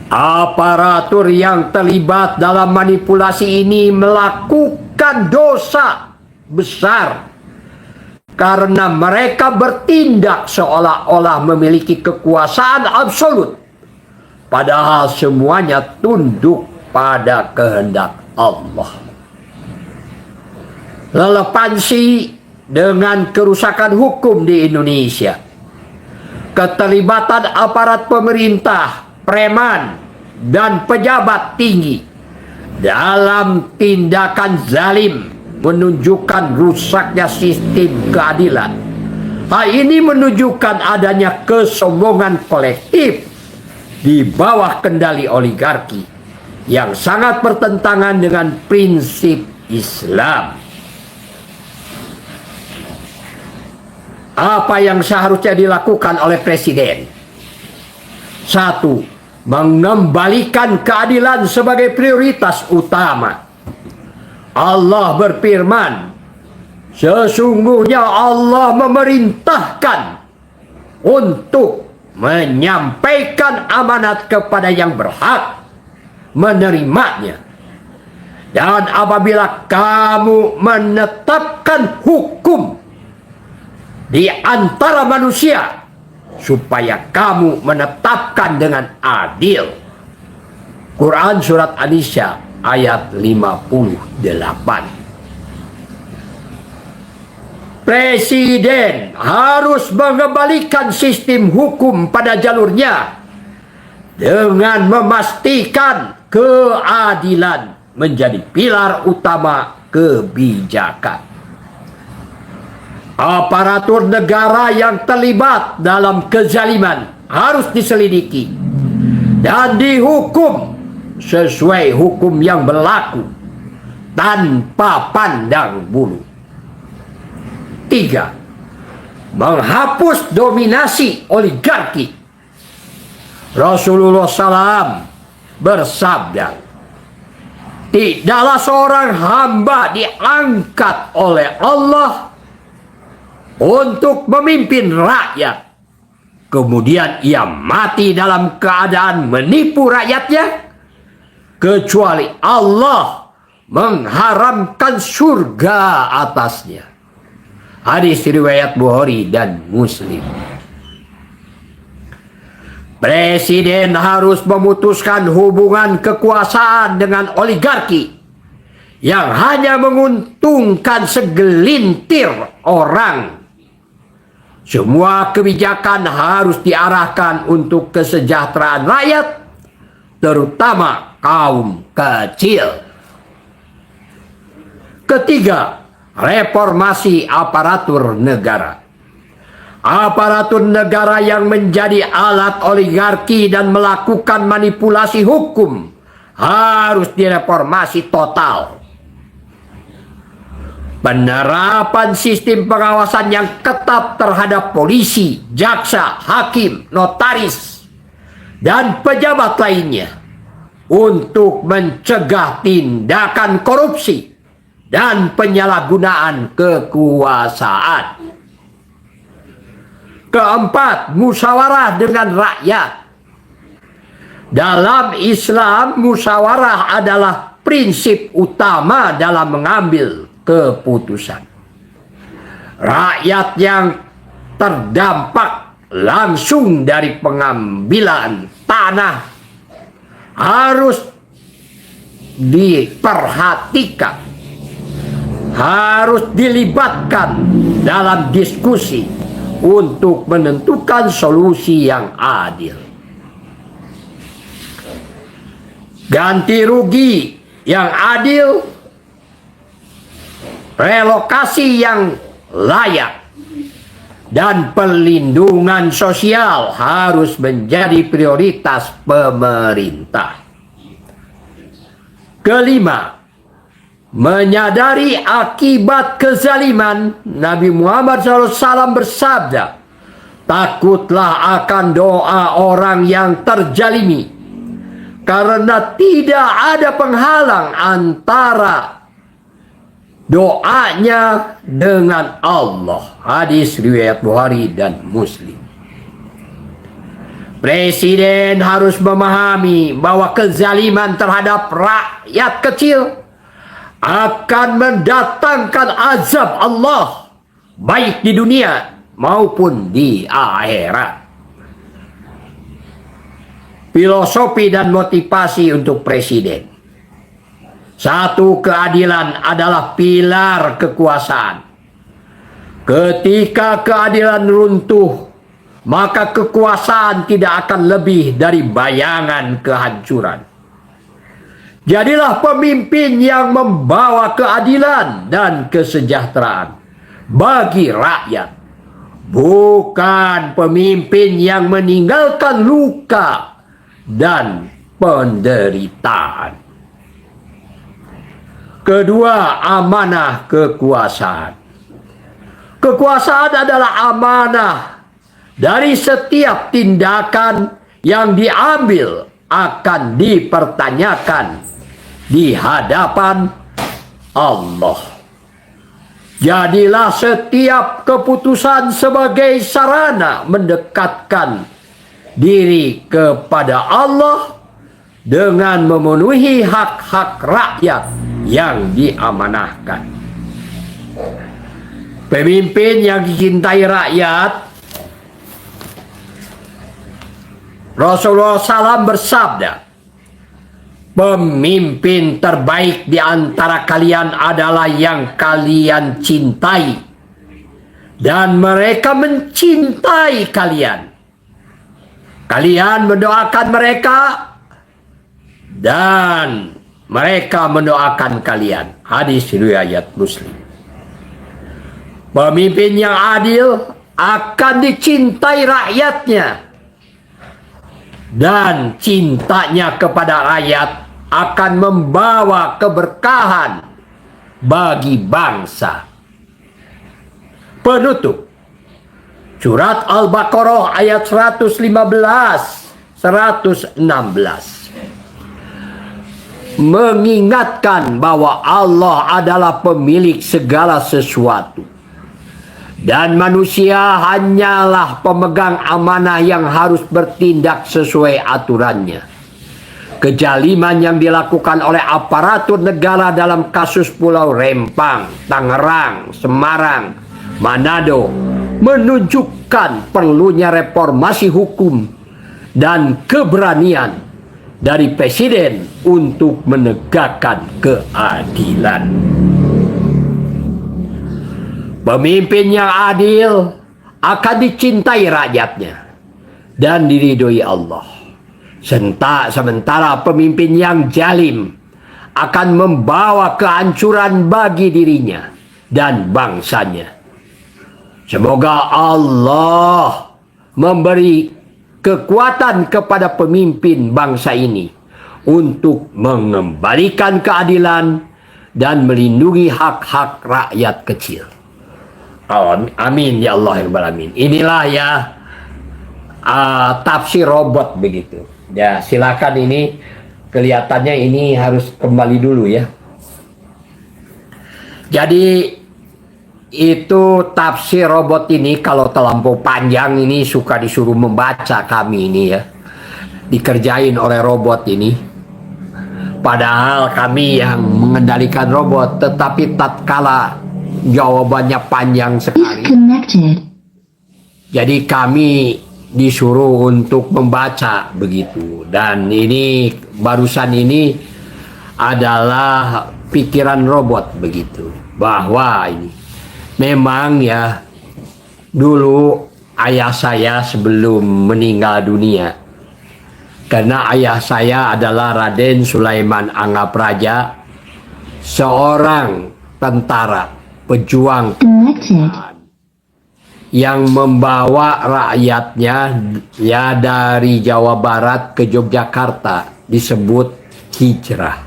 Aparatur yang terlibat dalam manipulasi ini melakukan dosa besar karena mereka bertindak seolah-olah memiliki kekuasaan absolut, padahal semuanya tunduk pada kehendak Allah. Relevansi dengan kerusakan hukum di Indonesia, keterlibatan aparat pemerintah, preman, dan pejabat tinggi dalam tindakan zalim menunjukkan rusaknya sistem keadilan. Hal ini menunjukkan adanya kesombongan kolektif di bawah kendali oligarki yang sangat bertentangan dengan prinsip Islam. Apa yang seharusnya dilakukan oleh Presiden? 1. Mengembalikan keadilan sebagai prioritas utama. Allah berfirman, sesungguhnya Allah memerintahkan untuk menyampaikan amanat kepada yang berhak menerimanya. Dan apabila kamu menetapkan hukum di antara manusia, supaya kamu menetapkan dengan adil. Quran Surat An-Nisa ayat 58. Presiden harus mengembalikan sistem hukum pada jalurnya dengan memastikan keadilan menjadi pilar utama kebijakan. Aparatur negara yang terlibat dalam kezaliman harus diselidiki dan dihukum sesuai hukum yang berlaku tanpa pandang bulu. 3. Menghapus dominasi oligarki. Rasulullah SAW bersabda, tidaklah seorang hamba diangkat oleh Allah untuk memimpin rakyat, kemudian ia mati dalam keadaan menipu rakyatnya, kecuali Allah mengharamkan surga atasnya. Hadis riwayat Bukhari dan Muslim. Presiden harus memutuskan hubungan kekuasaan dengan oligarki yang hanya menguntungkan segelintir orang. Semua kebijakan harus diarahkan untuk kesejahteraan rakyat, terutama kaum kecil. Ketiga, reformasi aparatur negara. Aparatur negara yang menjadi alat oligarki dan melakukan manipulasi hukum harus direformasi total. Penerapan sistem pengawasan yang ketat terhadap polisi, jaksa, hakim, notaris, dan pejabat lainnya untuk mencegah tindakan korupsi dan penyalahgunaan kekuasaan. Keempat, musyawarah dengan rakyat. Dalam Islam, musyawarah adalah prinsip utama dalam mengambil keputusan. Rakyat yang terdampak langsung dari pengambilan tanah harus diperhatikan, harus dilibatkan dalam diskusi untuk menentukan solusi yang adil. Ganti rugi yang adil, relokasi yang layak, dan perlindungan sosial harus menjadi prioritas pemerintah. Kelima, menyadari akibat kezaliman. Nabi Muhammad SAW bersabda, takutlah akan doa orang yang terzalimi, karena tidak ada penghalang antara doanya dengan Allah. Hadis riwayat Bukhari dan Muslim. Presiden harus memahami bahwa kezaliman terhadap rakyat kecil akan mendatangkan azab Allah, baik di dunia maupun di akhirat. Filosofi dan motivasi untuk presiden. Satu, keadilan adalah pilar kekuasaan. Ketika keadilan runtuh, maka kekuasaan tidak akan lebih dari bayangan kehancuran. Jadilah pemimpin yang membawa keadilan dan kesejahteraan bagi rakyat, bukan pemimpin yang meninggalkan luka dan penderitaan. Kedua, amanah kekuasaan. Kekuasaan adalah amanah. Dari setiap tindakan yang diambil akan dipertanyakan di hadapan Allah. Jadilah setiap keputusan sebagai sarana mendekatkan diri kepada Allah dengan memenuhi hak-hak rakyat yang diamanahkan. Pemimpin yang dicintai rakyat, Rasulullah SAW bersabda, pemimpin terbaik di antara kalian adalah yang kalian cintai, dan mereka mencintai kalian. Kalian mendoakan mereka, dan mereka mendoakan kalian. Hadis riwayat Muslim. Pemimpin yang adil akan dicintai rakyatnya, dan cintanya kepada rakyat akan membawa keberkahan bagi bangsa. Penutup, surat Al-Baqarah ayat 115-116 mengingatkan bahwa Allah adalah pemilik segala sesuatu, dan manusia hanyalah pemegang amanah yang harus bertindak sesuai aturannya. Kezaliman yang dilakukan oleh aparatur negara dalam kasus Pulau Rempang, Tangerang, Semarang, Manado menunjukkan perlunya reformasi hukum dan keberanian dari presiden untuk menegakkan keadilan. Pemimpin yang adil akan dicintai rakyatnya dan diridhoi Allah. Sementara pemimpin yang zalim akan membawa kehancuran bagi dirinya dan bangsanya. Semoga Allah memberi kekuatan kepada pemimpin bangsa ini untuk mengembalikan keadilan dan melindungi hak-hak rakyat kecil. Amin ya Allah ya Rabbal Alamin. Inilah ya tafsir robot begitu. Ya silakan, ini kelihatannya ini harus kembali dulu ya. Jadi itu tafsir robot ini kalau terlampau panjang ini suka disuruh membaca kami ini ya. Dikerjain oleh robot ini. Padahal kami yang mengendalikan robot, tetapi tatkala jawabannya panjang sekali, jadi kami disuruh untuk membaca begitu. Dan ini barusan ini adalah pikiran robot begitu, bahwa ini memang ya dulu ayah saya sebelum meninggal dunia, karena ayah saya adalah Raden Sulaiman Anggapraja, seorang tentara pejuang yang membawa rakyatnya ya dari Jawa Barat ke Yogyakarta, disebut hijrah.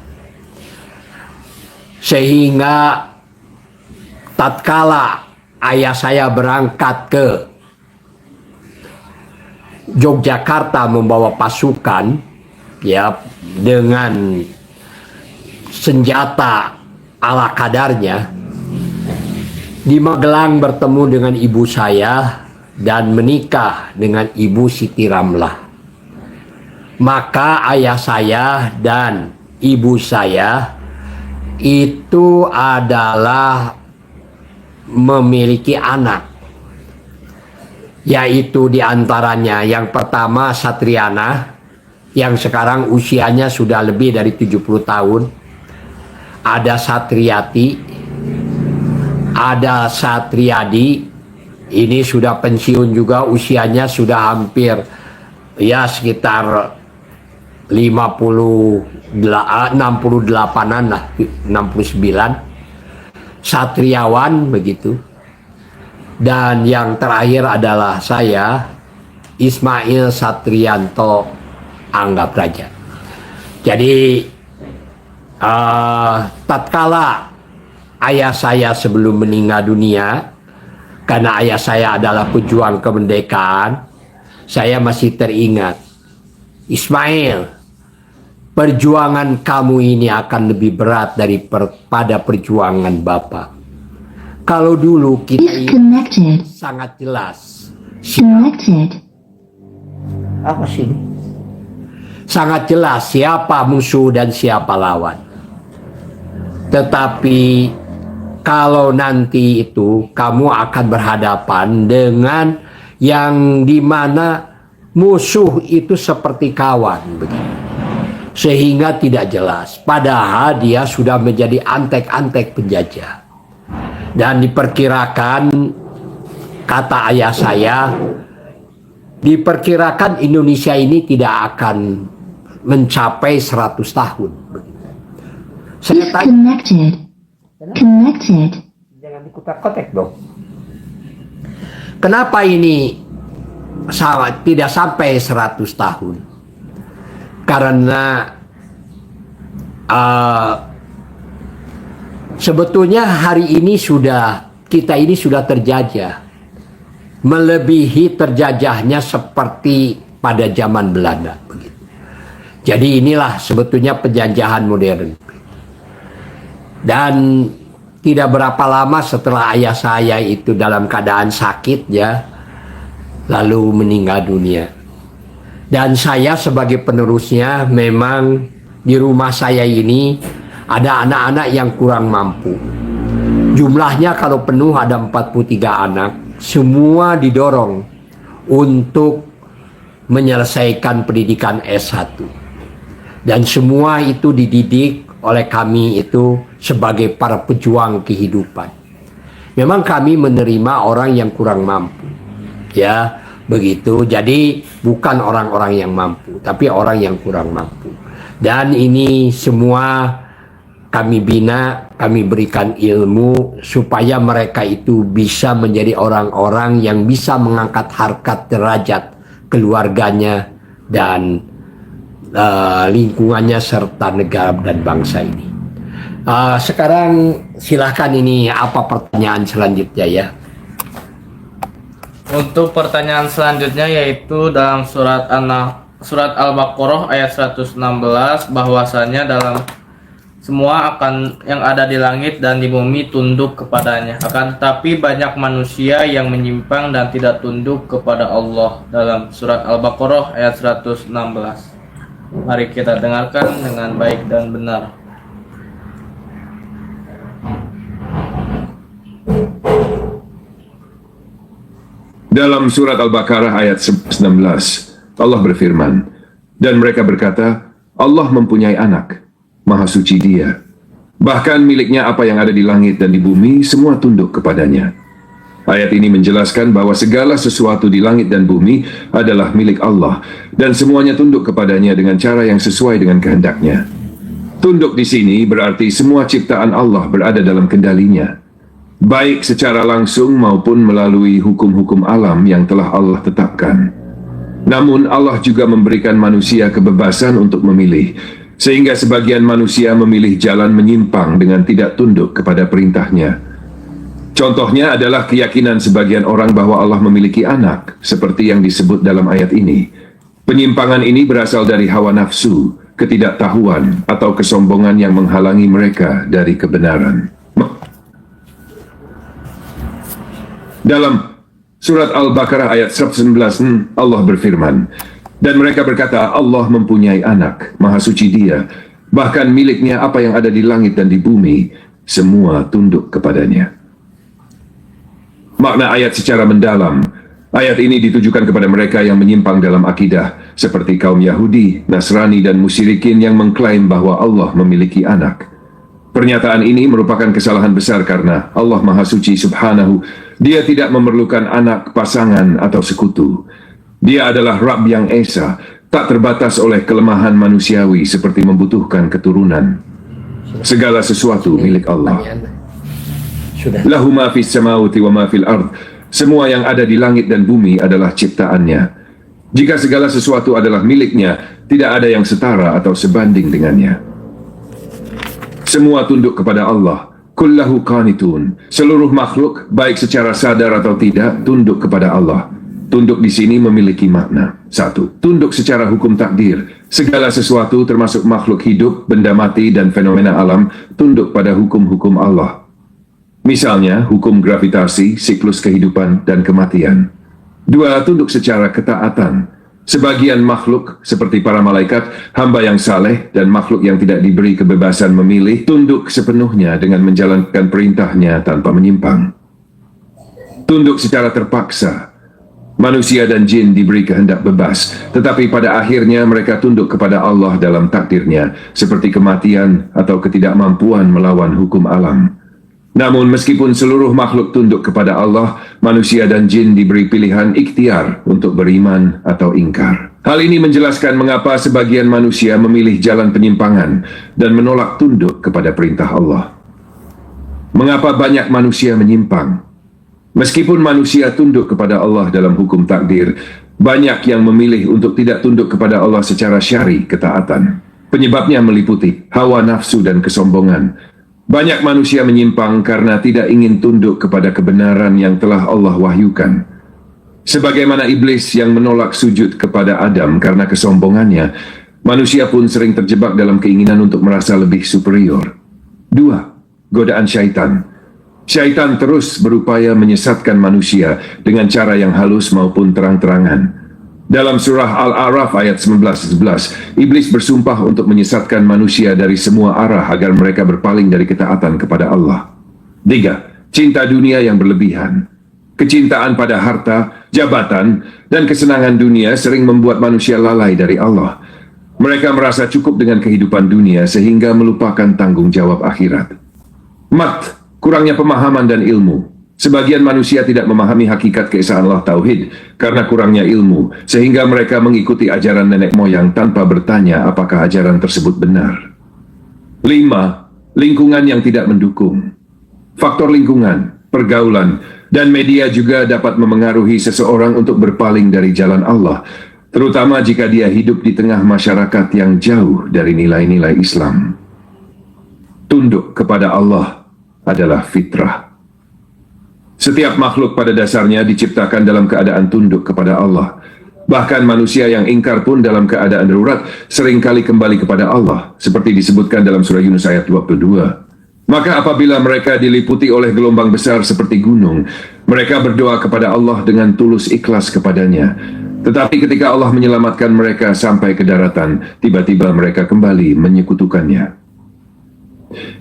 Sehingga tatkala ayah saya berangkat ke Yogyakarta membawa pasukan ya dengan senjata ala kadarnya, di Magelang bertemu dengan ibu saya dan menikah dengan Ibu Siti Ramlah. Maka ayah saya dan ibu saya itu adalah memiliki anak, yaitu diantaranya yang pertama Satriana yang sekarang usianya sudah lebih dari 70 tahun, ada Satriati, ada Satriadi, ini sudah pensiun juga, usianya sudah hampir ya sekitar 68-an lah, 69. Satriawan begitu. Dan yang terakhir adalah saya, Ismail Satrianto Anggap Raja. Jadi tatkala ayah saya sebelum meninggal dunia, karena ayah saya adalah pejuang kemerdekaan, saya masih teringat, Ismail, perjuangan kamu ini akan lebih berat daripada perjuangan Bapak. Kalau dulu kita Disconnected. sangat jelas. Connected. Apa sih? Sangat jelas siapa musuh dan siapa lawan. Tetapi kalau nanti itu kamu akan berhadapan dengan yang dimana musuh itu seperti kawan begitu. Sehingga tidak jelas. Padahal dia sudah menjadi antek-antek penjajah. Dan diperkirakan, kata ayah saya, diperkirakan Indonesia ini tidak akan mencapai 100 tahun. Saya tanya, Disconnected. Connected. jangan dikutak-kotek dong. Kenapa ini tidak sampai 100 tahun? Karena sebetulnya hari ini kita ini sudah terjajah, melebihi terjajahnya seperti pada zaman Belanda begitu. Jadi inilah sebetulnya penjajahan modern. Dan tidak berapa lama setelah ayah saya itu dalam keadaan sakit ya, lalu meninggal dunia. Dan saya sebagai penerusnya, memang di rumah saya ini ada anak-anak yang kurang mampu. Jumlahnya kalau penuh ada 43 anak. Semua didorong untuk menyelesaikan pendidikan S1. Dan semua itu dididik oleh kami itu sebagai para pejuang kehidupan. Memang kami menerima orang yang kurang mampu. Ya, begitu. Jadi bukan orang-orang yang mampu, tapi orang yang kurang mampu. Dan ini semua kami bina, kami berikan ilmu supaya mereka itu bisa menjadi orang-orang yang bisa mengangkat harkat derajat keluarganya dan lingkungannya serta negara dan bangsa ini. Sekarang silahkan, ini apa pertanyaan selanjutnya ya? Untuk pertanyaan selanjutnya yaitu dalam surat Al-Baqarah ayat 116, bahwasanya dalam semua akan yang ada di langit dan di bumi tunduk kepadanya. Akan tetapi banyak manusia yang menyimpang dan tidak tunduk kepada Allah. Dalam surat Al-Baqarah ayat 116. Mari kita dengarkan dengan baik dan benar. Dalam surat Al-Baqarah ayat 19, Allah berfirman, dan mereka berkata, Allah mempunyai anak, Maha Suci Dia. Bahkan miliknya apa yang ada di langit dan di bumi, semua tunduk kepadanya. Ayat ini menjelaskan bahwa segala sesuatu di langit dan bumi adalah milik Allah, dan semuanya tunduk kepadanya dengan cara yang sesuai dengan kehendaknya. Tunduk di sini berarti semua ciptaan Allah berada dalam kendalinya, baik secara langsung maupun melalui hukum-hukum alam yang telah Allah tetapkan. Namun Allah juga memberikan manusia kebebasan untuk memilih, sehingga sebagian manusia memilih jalan menyimpang dengan tidak tunduk kepada perintahnya. Contohnya adalah keyakinan sebagian orang bahwa Allah memiliki anak, seperti yang disebut dalam ayat ini. Penyimpangan ini berasal dari hawa nafsu, ketidaktahuan, atau kesombongan yang menghalangi mereka dari kebenaran. Dalam surat Al-Baqarah ayat 119, Allah berfirman, dan mereka berkata, Allah mempunyai anak, maha suci Dia, bahkan miliknya apa yang ada di langit dan di bumi, semua tunduk kepadanya. Makna ayat secara mendalam, ayat ini ditujukan kepada mereka yang menyimpang dalam akidah, seperti kaum Yahudi, Nasrani, dan musyrikin yang mengklaim bahwa Allah memiliki anak. Pernyataan ini merupakan kesalahan besar karena Allah Maha Suci Subhanahu, Dia tidak memerlukan anak, pasangan, atau sekutu. Dia adalah Rabb yang Esa, tak terbatas oleh kelemahan manusiawi seperti membutuhkan keturunan. Segala sesuatu milik Allah. Sudah. Lahu ma fis samawati wa ma fil ard. Semua yang ada di langit dan bumi adalah ciptaannya. Jika segala sesuatu adalah miliknya, tidak ada yang setara atau sebanding dengannya. Semua tunduk kepada Allah. Kullahu qanitun. Seluruh makhluk, baik secara sadar atau tidak, tunduk kepada Allah. Tunduk di sini memiliki makna. 1. Tunduk secara hukum takdir. Segala sesuatu termasuk makhluk hidup, benda mati, dan fenomena alam tunduk pada hukum-hukum Allah. Misalnya, hukum gravitasi, siklus kehidupan, dan kematian. 2. Tunduk secara ketaatan. Sebagian makhluk, seperti para malaikat, hamba yang saleh, dan makhluk yang tidak diberi kebebasan memilih, tunduk sepenuhnya dengan menjalankan perintahnya tanpa menyimpang. Tunduk secara terpaksa. Manusia dan jin diberi kehendak bebas, tetapi pada akhirnya mereka tunduk kepada Allah dalam takdirnya, seperti kematian atau ketidakmampuan melawan hukum alam. Namun meskipun seluruh makhluk tunduk kepada Allah, manusia dan jin diberi pilihan ikhtiar untuk beriman atau ingkar. Hal ini menjelaskan mengapa sebagian manusia memilih jalan penyimpangan dan menolak tunduk kepada perintah Allah. Mengapa banyak manusia menyimpang? Meskipun manusia tunduk kepada Allah dalam hukum takdir, banyak yang memilih untuk tidak tunduk kepada Allah secara syar'i ketaatan. Penyebabnya meliputi hawa nafsu dan kesombongan. Banyak manusia menyimpang karena tidak ingin tunduk kepada kebenaran yang telah Allah wahyukan. Sebagaimana iblis yang menolak sujud kepada Adam karena kesombongannya, manusia pun sering terjebak dalam keinginan untuk merasa lebih superior. 2. Godaan syaitan. Syaitan terus berupaya menyesatkan manusia dengan cara yang halus maupun terang-terangan. Dalam surah Al-A'raf ayat 19-11, iblis bersumpah untuk menyesatkan manusia dari semua arah agar mereka berpaling dari ketaatan kepada Allah. 3. Cinta dunia yang berlebihan. Kecintaan pada harta, jabatan, dan kesenangan dunia sering membuat manusia lalai dari Allah. Mereka merasa cukup dengan kehidupan dunia sehingga melupakan tanggung jawab akhirat. 4. Kurangnya pemahaman dan ilmu. Sebagian manusia tidak memahami hakikat keesaan Allah Tauhid karena kurangnya ilmu, sehingga mereka mengikuti ajaran nenek moyang tanpa bertanya apakah ajaran tersebut benar. 5. Lingkungan yang tidak mendukung. Faktor lingkungan, pergaulan, dan media juga dapat memengaruhi seseorang untuk berpaling dari jalan Allah, terutama jika dia hidup di tengah masyarakat yang jauh dari nilai-nilai Islam. Tunduk kepada Allah adalah fitrah. Setiap makhluk pada dasarnya diciptakan dalam keadaan tunduk kepada Allah. Bahkan manusia yang ingkar pun dalam keadaan darurat seringkali kembali kepada Allah, seperti disebutkan dalam surah Yunus ayat 22. Maka apabila mereka diliputi oleh gelombang besar seperti gunung, mereka berdoa kepada Allah dengan tulus ikhlas kepadanya. Tetapi ketika Allah menyelamatkan mereka sampai ke daratan, tiba-tiba mereka kembali menyekutukannya.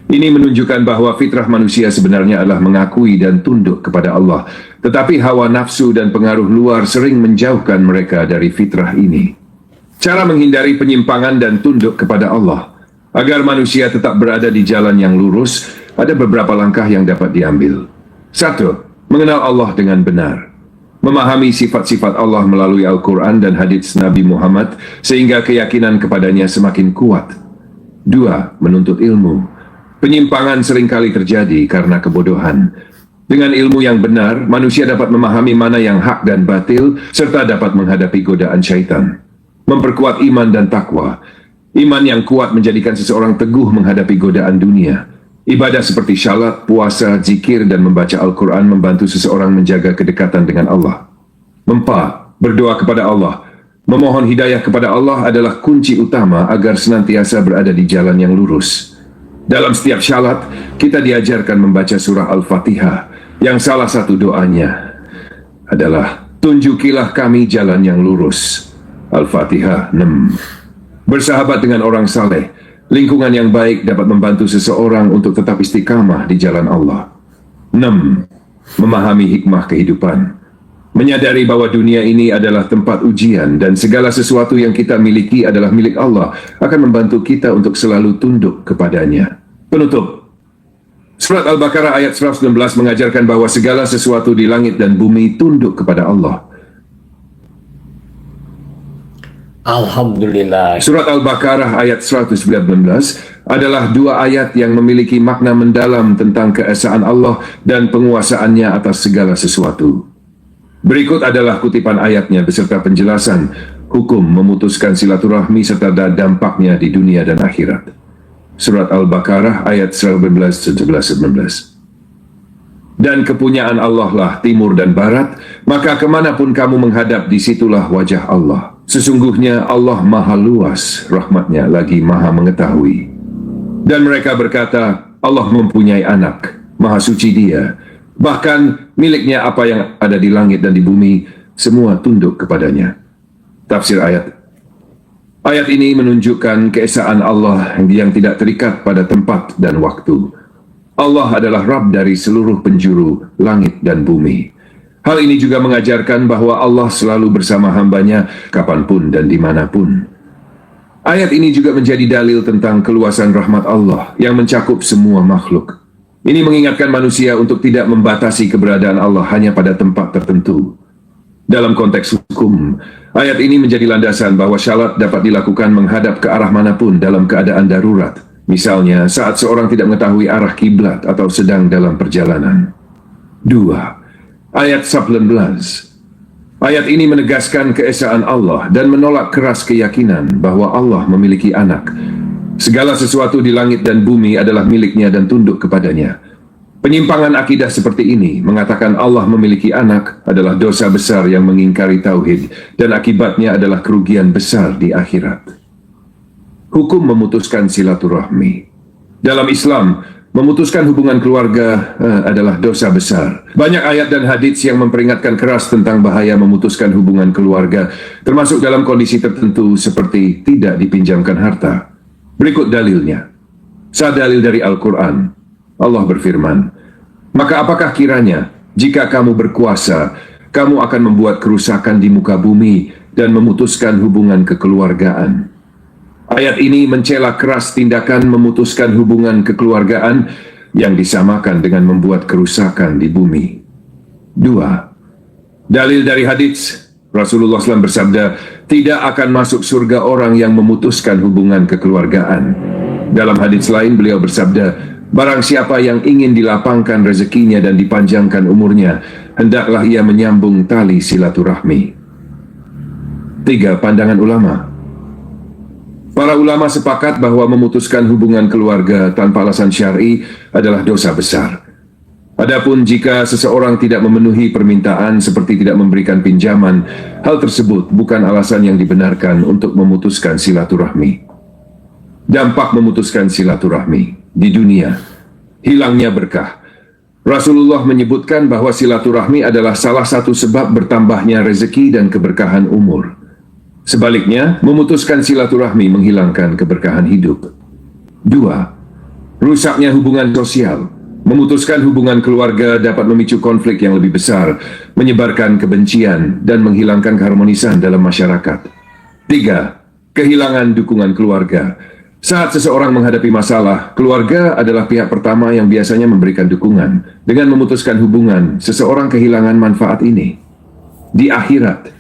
Ini menunjukkan bahwa fitrah manusia sebenarnya adalah mengakui dan tunduk kepada Allah. Tetapi hawa nafsu dan pengaruh luar sering menjauhkan mereka dari fitrah ini. Cara menghindari penyimpangan dan tunduk kepada Allah. Agar manusia tetap berada di jalan yang lurus, ada beberapa langkah yang dapat diambil. 1. Mengenal Allah dengan benar. Memahami sifat-sifat Allah melalui Al-Quran dan hadits Nabi Muhammad, sehingga keyakinan kepadanya semakin kuat. 2. Menuntut ilmu. Penyimpangan seringkali terjadi karena kebodohan. Dengan ilmu yang benar, manusia dapat memahami mana yang hak dan batil, serta dapat menghadapi godaan syaitan. Memperkuat iman dan takwa. Iman yang kuat menjadikan seseorang teguh menghadapi godaan dunia. Ibadah seperti syalat, puasa, zikir, dan membaca Al-Quran membantu seseorang menjaga kedekatan dengan Allah. 4. Berdoa kepada Allah. Memohon hidayah kepada Allah adalah kunci utama agar senantiasa berada di jalan yang lurus. Dalam setiap syalat, kita diajarkan membaca surah Al-Fatihah, yang salah satu doanya adalah, tunjukilah kami jalan yang lurus. Al-Fatihah 6. Bersahabat dengan orang saleh. Lingkungan yang baik dapat membantu seseorang untuk tetap istiqamah di jalan Allah. 6. Memahami hikmah kehidupan. Menyadari bahwa dunia ini adalah tempat ujian dan segala sesuatu yang kita miliki adalah milik Allah akan membantu kita untuk selalu tunduk kepadanya. Penutup. Surat Al-Baqarah ayat 119 mengajarkan bahwa segala sesuatu di langit dan bumi tunduk kepada Allah. Alhamdulillah. Surat Al-Baqarah ayat 119 adalah dua ayat yang memiliki makna mendalam tentang keesaan Allah dan penguasaannya atas segala sesuatu. Berikut adalah kutipan ayatnya beserta penjelasan hukum memutuskan silaturahmi serta dampaknya di dunia dan akhirat. Surat Al-Baqarah ayat 19-19. Dan kepunyaan Allah lah timur dan barat, maka kemanapun kamu menghadap, disitulah wajah Allah. Sesungguhnya Allah maha luas rahmatnya lagi maha mengetahui. Dan mereka berkata, Allah mempunyai anak, maha suci Dia. Bahkan miliknya apa yang ada di langit dan di bumi, semua tunduk kepadanya. Tafsir ayat. Ayat ini menunjukkan keesaan Allah yang tidak terikat pada tempat dan waktu. Allah adalah Rabb dari seluruh penjuru langit dan bumi. Hal ini juga mengajarkan bahwa Allah selalu bersama hambanya kapanpun dan dimanapun. Ayat ini juga menjadi dalil tentang keluasan rahmat Allah yang mencakup semua makhluk. Ini mengingatkan manusia untuk tidak membatasi keberadaan Allah hanya pada tempat tertentu. Dalam konteks hukum, ayat ini menjadi landasan bahwa syalat dapat dilakukan menghadap ke arah manapun dalam keadaan darurat. Misalnya, saat seorang tidak mengetahui arah kiblat atau sedang dalam perjalanan. 2. Ayat 19. Ayat ini menegaskan keesaan Allah dan menolak keras keyakinan bahwa Allah memiliki anak. Segala sesuatu di langit dan bumi adalah miliknya dan tunduk kepadanya. Penyimpangan akidah seperti ini mengatakan Allah memiliki anak adalah dosa besar yang mengingkari tauhid dan akibatnya adalah kerugian besar di akhirat. Hukum memutuskan silaturahmi. Dalam Islam, memutuskan hubungan keluarga adalah dosa besar. Banyak ayat dan hadits yang memperingatkan keras tentang bahaya memutuskan hubungan keluarga, termasuk dalam kondisi tertentu seperti tidak dipinjamkan harta. Berikut dalilnya. Dalil dari Al-Quran. Allah berfirman, maka apakah kiranya jika kamu berkuasa, kamu akan membuat kerusakan di muka bumi dan memutuskan hubungan kekeluargaan. Ayat ini mencela keras tindakan memutuskan hubungan kekeluargaan yang disamakan dengan membuat kerusakan di bumi. 2. Dalil dari hadits. Rasulullah SAW bersabda, tidak akan masuk surga orang yang memutuskan hubungan kekeluargaan. Dalam hadits lain beliau bersabda, barang siapa yang ingin dilapangkan rezekinya dan dipanjangkan umurnya, hendaklah ia menyambung tali silaturahmi. 3. Pandangan ulama. Para ulama sepakat bahwa memutuskan hubungan keluarga tanpa alasan syar'i adalah dosa besar. Adapun jika seseorang tidak memenuhi permintaan seperti tidak memberikan pinjaman, hal tersebut bukan alasan yang dibenarkan untuk memutuskan silaturahmi. Dampak memutuskan silaturahmi di dunia, hilangnya berkah. Rasulullah menyebutkan bahwa silaturahmi adalah salah satu sebab bertambahnya rezeki dan keberkahan umur. Sebaliknya, memutuskan silaturahmi menghilangkan keberkahan hidup. 2. Rusaknya hubungan sosial. Memutuskan hubungan keluarga dapat memicu konflik yang lebih besar, menyebarkan kebencian, dan menghilangkan keharmonisan dalam masyarakat. 3. Kehilangan dukungan keluarga. Saat seseorang menghadapi masalah, keluarga adalah pihak pertama yang biasanya memberikan dukungan. Dengan memutuskan hubungan, seseorang kehilangan manfaat ini. Di akhirat,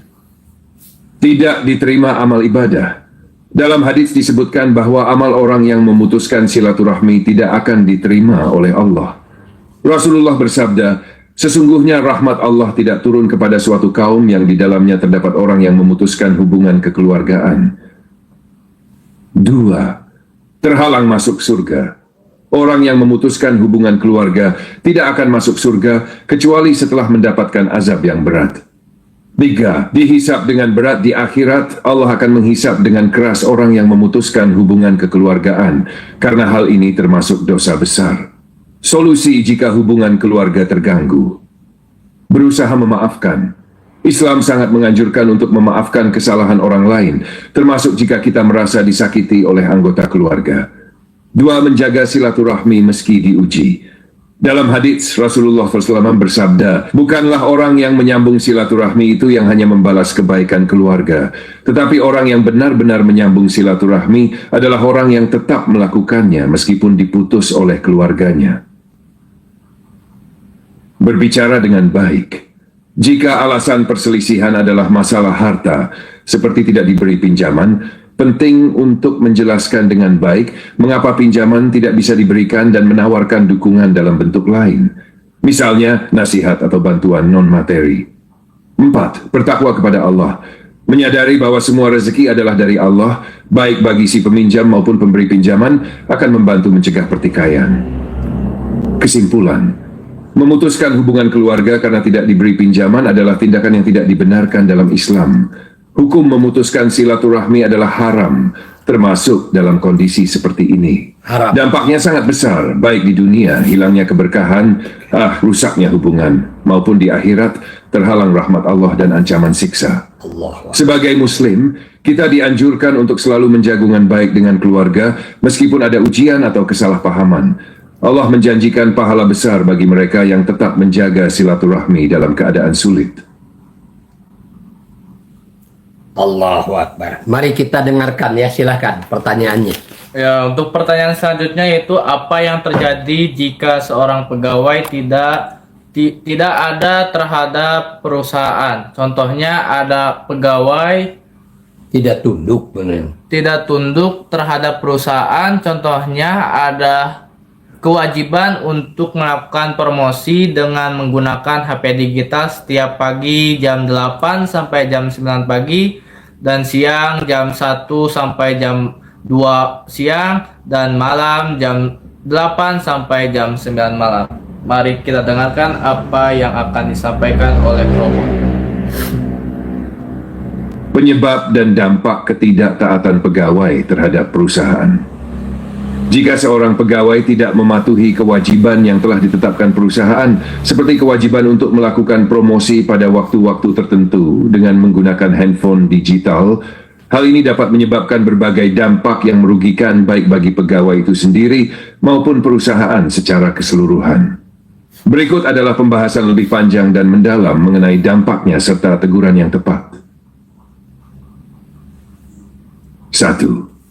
tidak diterima amal ibadah. Dalam hadis disebutkan bahwa amal orang yang memutuskan silaturahmi tidak akan diterima oleh Allah. Rasulullah bersabda, sesungguhnya rahmat Allah tidak turun kepada suatu kaum yang di dalamnya terdapat orang yang memutuskan hubungan kekeluargaan. 2. Terhalang masuk surga. Orang yang memutuskan hubungan keluarga tidak akan masuk surga kecuali setelah mendapatkan azab yang berat. 3. Dihisab dengan berat di akhirat. Allah akan menghisab dengan keras orang yang memutuskan hubungan kekeluargaan, karena hal ini termasuk dosa besar. Solusi jika hubungan keluarga terganggu: berusaha memaafkan. Islam sangat menganjurkan untuk memaafkan kesalahan orang lain, termasuk jika kita merasa disakiti oleh anggota keluarga. 2. Menjaga silaturahmi meski diuji. Dalam hadits, Rasulullah SAW bersabda, bukanlah orang yang menyambung silaturahmi itu yang hanya membalas kebaikan keluarga, tetapi orang yang benar-benar menyambung silaturahmi adalah orang yang tetap melakukannya meskipun diputus oleh keluarganya. Berbicara dengan baik. Jika alasan perselisihan adalah masalah harta, seperti tidak diberi pinjaman, penting untuk menjelaskan dengan baik mengapa pinjaman tidak bisa diberikan dan menawarkan dukungan dalam bentuk lain. Misalnya, nasihat atau bantuan non-materi. 4. Bertakwa kepada Allah. Menyadari bahwa semua rezeki adalah dari Allah, baik bagi si peminjam maupun pemberi pinjaman, akan membantu mencegah pertikaian. Kesimpulan: memutuskan hubungan keluarga karena tidak diberi pinjaman adalah tindakan yang tidak dibenarkan dalam Islam. Hukum memutuskan silaturahmi adalah haram, termasuk dalam kondisi seperti ini. Haram. Dampaknya sangat besar, baik di dunia, hilangnya keberkahan, rusaknya hubungan, maupun di akhirat, terhalang rahmat Allah dan ancaman siksa. Sebagai Muslim, kita dianjurkan untuk selalu menjagungan baik dengan keluarga, meskipun ada ujian atau kesalahpahaman. Allah menjanjikan pahala besar bagi mereka yang tetap menjaga silaturahmi dalam keadaan sulit. Allahu Akbar. Mari kita dengarkan ya, silakan pertanyaannya. Ya, untuk pertanyaan selanjutnya yaitu apa yang terjadi jika seorang pegawai tidak ada terhadap perusahaan. Contohnya ada pegawai Tidak tunduk, benar. tidak tunduk terhadap perusahaan. Contohnya ada kewajiban untuk melakukan promosi dengan menggunakan HP digital setiap pagi jam 8 sampai jam 9 pagi dan siang jam 1 sampai jam 2 siang dan malam jam 8 sampai jam 9 malam. Mari kita dengarkan apa yang akan disampaikan oleh Romo. Penyebab dan dampak ketidaktaatan pegawai terhadap perusahaan. Jika seorang pegawai tidak mematuhi kewajiban yang telah ditetapkan perusahaan, seperti kewajiban untuk melakukan promosi pada waktu-waktu tertentu dengan menggunakan handphone digital, hal ini dapat menyebabkan berbagai dampak yang merugikan baik bagi pegawai itu sendiri maupun perusahaan secara keseluruhan. Berikut adalah pembahasan lebih panjang dan mendalam mengenai dampaknya serta teguran yang tepat. 1.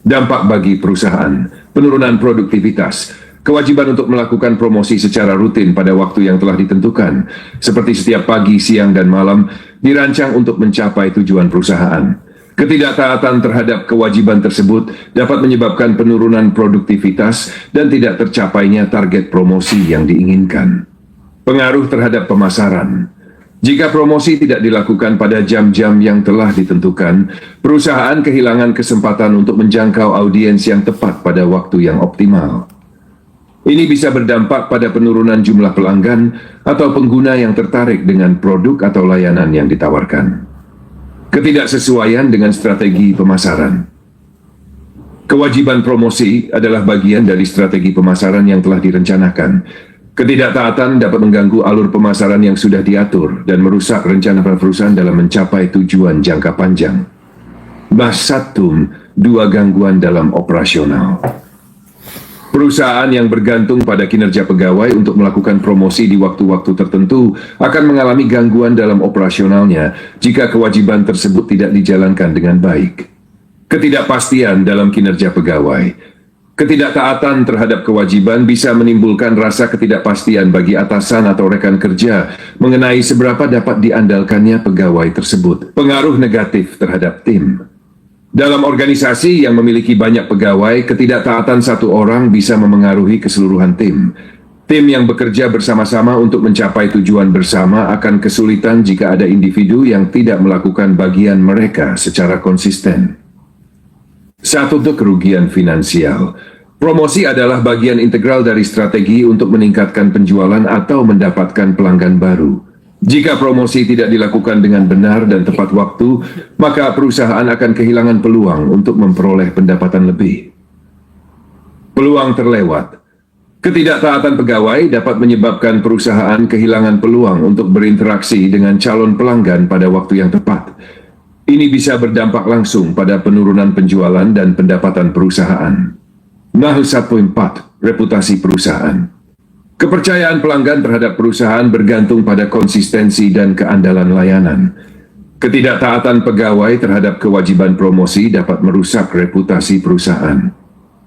Dampak bagi perusahaan. Penurunan produktivitas. Kewajiban untuk melakukan promosi secara rutin pada waktu yang telah ditentukan, seperti setiap pagi, siang, dan malam, dirancang untuk mencapai tujuan perusahaan. Ketidaktaatan terhadap kewajiban tersebut dapat menyebabkan penurunan produktivitas dan tidak tercapainya target promosi yang diinginkan. Pengaruh terhadap pemasaran. Jika promosi tidak dilakukan pada jam-jam yang telah ditentukan, perusahaan kehilangan kesempatan untuk menjangkau audiens yang tepat pada waktu yang optimal. Ini bisa berdampak pada penurunan jumlah pelanggan atau pengguna yang tertarik dengan produk atau layanan yang ditawarkan. Ketidaksesuaian dengan strategi pemasaran. Kewajiban promosi adalah bagian dari strategi pemasaran yang telah direncanakan. Ketidaktaatan dapat mengganggu alur pemasaran yang sudah diatur dan merusak rencana perusahaan dalam mencapai tujuan jangka panjang. Basatum, 2 gangguan dalam operasional. Perusahaan yang bergantung pada kinerja pegawai untuk melakukan promosi di waktu-waktu tertentu akan mengalami gangguan dalam operasionalnya jika kewajiban tersebut tidak dijalankan dengan baik. Ketidakpastian dalam kinerja pegawai. Ketidaktaatan terhadap kewajiban bisa menimbulkan rasa ketidakpastian bagi atasan atau rekan kerja mengenai seberapa dapat diandalkannya pegawai tersebut. Pengaruh negatif terhadap tim. Dalam organisasi yang memiliki banyak pegawai, ketidaktaatan satu orang bisa memengaruhi keseluruhan tim. Tim yang bekerja bersama-sama untuk mencapai tujuan bersama akan kesulitan jika ada individu yang tidak melakukan bagian mereka secara konsisten. 1. Kerugian finansial. Promosi adalah bagian integral dari strategi untuk meningkatkan penjualan atau mendapatkan pelanggan baru. Jika promosi tidak dilakukan dengan benar dan tepat waktu, maka perusahaan akan kehilangan peluang untuk memperoleh pendapatan lebih. Peluang terlewat. Ketidaktaatan pegawai dapat menyebabkan perusahaan kehilangan peluang untuk berinteraksi dengan calon pelanggan pada waktu yang tepat. Ini bisa berdampak langsung pada penurunan penjualan dan pendapatan perusahaan. Nah, 1.4. Reputasi perusahaan. Kepercayaan pelanggan terhadap perusahaan bergantung pada konsistensi dan keandalan layanan. Ketidaktaatan pegawai terhadap kewajiban promosi dapat merusak reputasi perusahaan.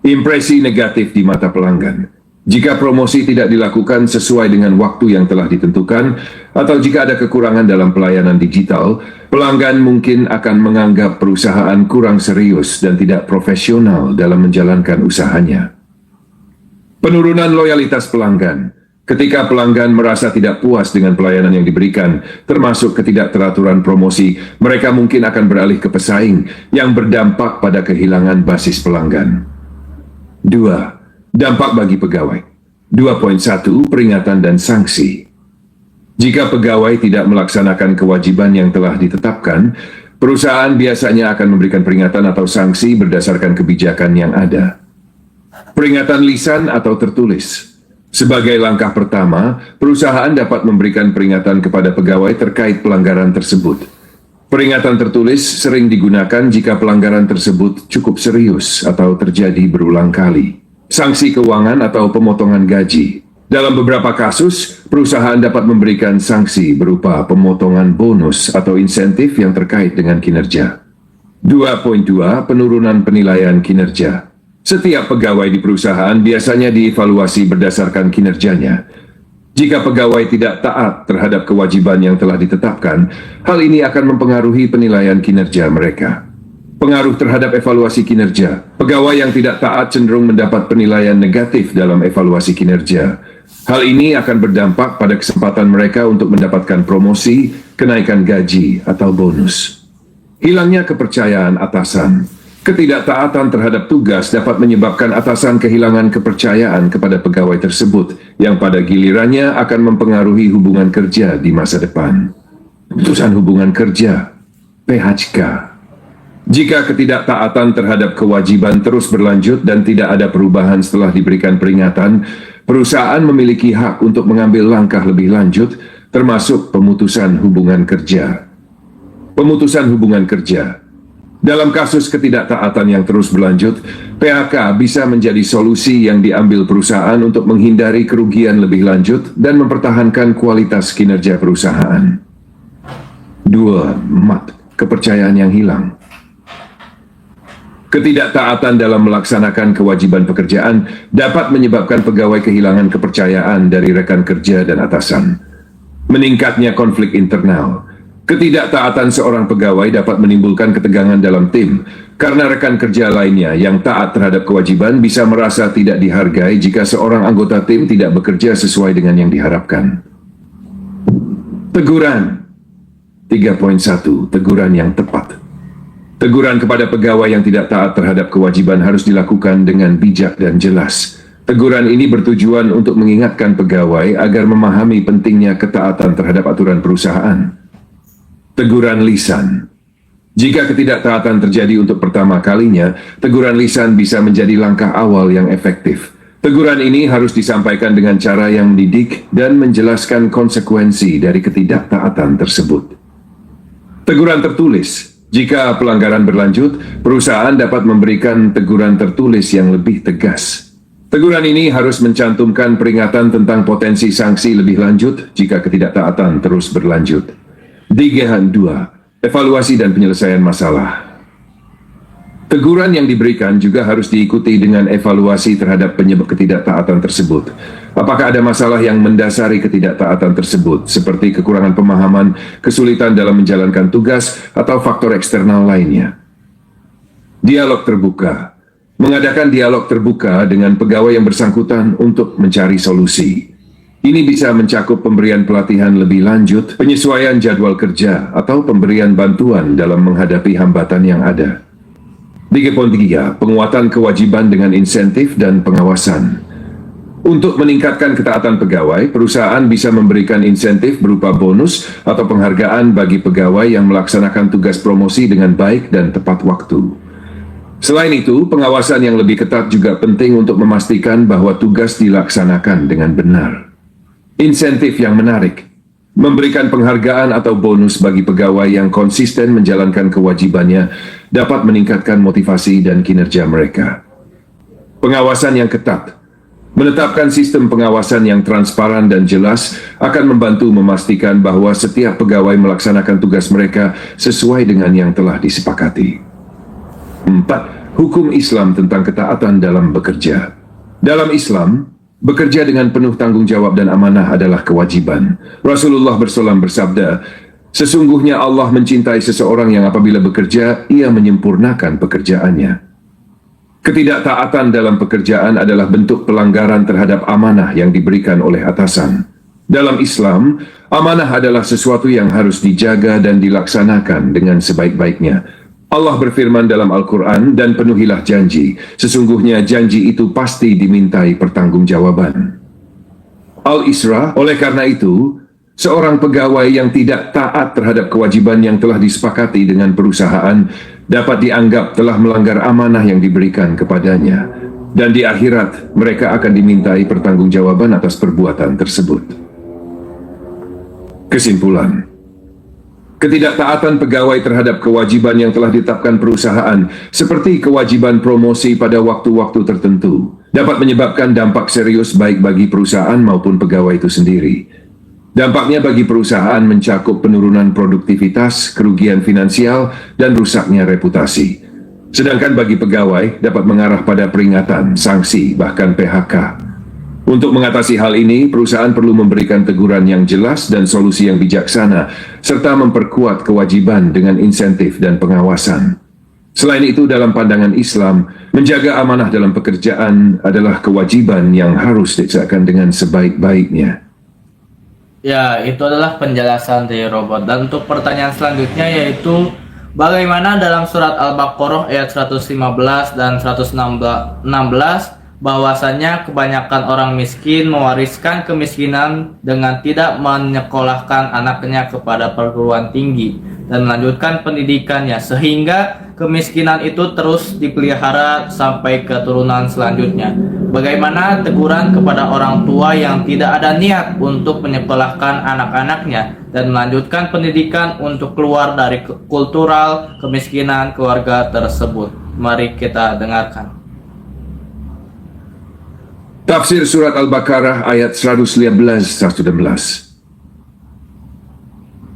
Impresi negatif di mata pelanggan. Jika promosi tidak dilakukan sesuai dengan waktu yang telah ditentukan, atau jika ada kekurangan dalam pelayanan digital, pelanggan mungkin akan menganggap perusahaan kurang serius dan tidak profesional dalam menjalankan usahanya. Penurunan loyalitas pelanggan. Ketika pelanggan merasa tidak puas dengan pelayanan yang diberikan, termasuk ketidakteraturan promosi, mereka mungkin akan beralih ke pesaing yang berdampak pada kehilangan basis pelanggan. 2. Dampak bagi pegawai. 2.1. Peringatan dan sanksi. Jika pegawai tidak melaksanakan kewajiban yang telah ditetapkan, perusahaan biasanya akan memberikan peringatan atau sanksi berdasarkan kebijakan yang ada. Peringatan lisan atau tertulis. Sebagai langkah pertama, perusahaan dapat memberikan peringatan kepada pegawai terkait pelanggaran tersebut. Peringatan tertulis sering digunakan jika pelanggaran tersebut cukup serius atau terjadi berulang kali. Sanksi keuangan atau pemotongan gaji. Dalam beberapa kasus, perusahaan dapat memberikan sanksi berupa pemotongan bonus atau insentif yang terkait dengan kinerja. 2.2. Penurunan penilaian kinerja. Setiap pegawai di perusahaan biasanya dievaluasi berdasarkan kinerjanya. Jika pegawai tidak taat terhadap kewajiban yang telah ditetapkan, hal ini akan mempengaruhi penilaian kinerja mereka. Pengaruh terhadap evaluasi kinerja. Pegawai yang tidak taat cenderung mendapat penilaian negatif dalam evaluasi kinerja. Hal ini akan berdampak pada kesempatan mereka untuk mendapatkan promosi, kenaikan gaji, atau bonus. Hilangnya kepercayaan atasan. Ketidaktaatan terhadap tugas dapat menyebabkan atasan kehilangan kepercayaan kepada pegawai tersebut, yang pada gilirannya akan mempengaruhi hubungan kerja di masa depan. Putusan hubungan kerja, PHK. Jika ketidaktaatan terhadap kewajiban terus berlanjut dan tidak ada perubahan setelah diberikan peringatan, perusahaan memiliki hak untuk mengambil langkah lebih lanjut, termasuk pemutusan hubungan kerja. Pemutusan hubungan kerja. Dalam kasus ketidaktaatan yang terus berlanjut, PHK bisa menjadi solusi yang diambil perusahaan untuk menghindari kerugian lebih lanjut dan mempertahankan kualitas kinerja perusahaan. 2. Kepercayaan yang hilang. Ketidaktaatan dalam melaksanakan kewajiban pekerjaan dapat menyebabkan pegawai kehilangan kepercayaan dari rekan kerja dan atasan. Meningkatnya konflik internal. Ketidaktaatan seorang pegawai dapat menimbulkan ketegangan dalam tim, karena rekan kerja lainnya yang taat terhadap kewajiban bisa merasa tidak dihargai jika seorang anggota tim tidak bekerja sesuai dengan yang diharapkan. Teguran. 3.1. Teguran yang tepat. Teguran kepada pegawai yang tidak taat terhadap kewajiban harus dilakukan dengan bijak dan jelas. Teguran ini bertujuan untuk mengingatkan pegawai agar memahami pentingnya ketaatan terhadap aturan perusahaan. Teguran lisan. Jika ketidaktaatan terjadi untuk pertama kalinya, teguran lisan bisa menjadi langkah awal yang efektif. Teguran ini harus disampaikan dengan cara yang mendidik dan menjelaskan konsekuensi dari ketidaktaatan tersebut. Teguran tertulis. Jika pelanggaran berlanjut, perusahaan dapat memberikan teguran tertulis yang lebih tegas. Teguran ini harus mencantumkan peringatan tentang potensi sanksi lebih lanjut jika ketidaktaatan terus berlanjut. 3.2. Evaluasi dan penyelesaian masalah. Teguran yang diberikan juga harus diikuti dengan evaluasi terhadap penyebab ketidaktaatan tersebut. Apakah ada masalah yang mendasari ketidaktaatan tersebut, seperti kekurangan pemahaman, kesulitan dalam menjalankan tugas, atau faktor eksternal lainnya? Dialog terbuka. Mengadakan dialog terbuka dengan pegawai yang bersangkutan untuk mencari solusi. Ini bisa mencakup pemberian pelatihan lebih lanjut, penyesuaian jadwal kerja, atau pemberian bantuan dalam menghadapi hambatan yang ada. 3.3. Penguatan kewajiban dengan insentif dan pengawasan. Untuk meningkatkan ketaatan pegawai, perusahaan bisa memberikan insentif berupa bonus atau penghargaan bagi pegawai yang melaksanakan tugas promosi dengan baik dan tepat waktu. Selain itu, pengawasan yang lebih ketat juga penting untuk memastikan bahwa tugas dilaksanakan dengan benar. Insentif yang menarik. Memberikan penghargaan atau bonus bagi pegawai yang konsisten menjalankan kewajibannya dapat meningkatkan motivasi dan kinerja mereka. Pengawasan yang ketat. Menetapkan sistem pengawasan yang transparan dan jelas akan membantu memastikan bahwa setiap pegawai melaksanakan tugas mereka sesuai dengan yang telah disepakati. 4. Hukum Islam tentang ketaatan dalam bekerja. Dalam Islam, bekerja dengan penuh tanggung jawab dan amanah adalah kewajiban. Rasulullah SAW bersabda, "Sesungguhnya Allah mencintai seseorang yang apabila bekerja, ia menyempurnakan pekerjaannya." Ketidaktaatan dalam pekerjaan adalah bentuk pelanggaran terhadap amanah yang diberikan oleh atasan. Dalam Islam, amanah adalah sesuatu yang harus dijaga dan dilaksanakan dengan sebaik-baiknya. Allah berfirman dalam Al-Quran, "Dan penuhilah janji. Sesungguhnya janji itu pasti dimintai pertanggungjawaban." Al-Isra, oleh karena itu, seorang pegawai yang tidak taat terhadap kewajiban yang telah disepakati dengan perusahaan dapat dianggap telah melanggar amanah yang diberikan kepadanya. Dan di akhirat, mereka akan dimintai pertanggungjawaban atas perbuatan tersebut. Kesimpulan. Ketidaktaatan pegawai terhadap kewajiban yang telah ditetapkan perusahaan, seperti kewajiban promosi pada waktu-waktu tertentu, dapat menyebabkan dampak serius baik bagi perusahaan maupun pegawai itu sendiri. Dampaknya bagi perusahaan mencakup penurunan produktivitas, kerugian finansial, dan rusaknya reputasi. Sedangkan bagi pegawai dapat mengarah pada peringatan, sanksi, bahkan PHK. Untuk mengatasi hal ini, perusahaan perlu memberikan teguran yang jelas dan solusi yang bijaksana, serta memperkuat kewajiban dengan insentif dan pengawasan. Selain itu, dalam pandangan Islam, menjaga amanah dalam pekerjaan adalah kewajiban yang harus ditegakkan dengan sebaik-baiknya. Ya, itu adalah penjelasan dari Robot. Dan untuk pertanyaan selanjutnya yaitu, bagaimana dalam surat Al-Baqarah ayat 115 dan 116 bahwasannya kebanyakan orang miskin mewariskan kemiskinan dengan tidak menyekolahkan anaknya kepada perguruan tinggi dan melanjutkan pendidikannya, sehingga kemiskinan itu terus dipelihara sampai keturunan selanjutnya. Bagaimana teguran kepada orang tua yang tidak ada niat untuk menyekolahkan anak-anaknya dan melanjutkan pendidikan untuk keluar dari kultural kemiskinan keluarga tersebut? Mari kita dengarkan. Tafsir surat Al-Baqarah ayat 115-116.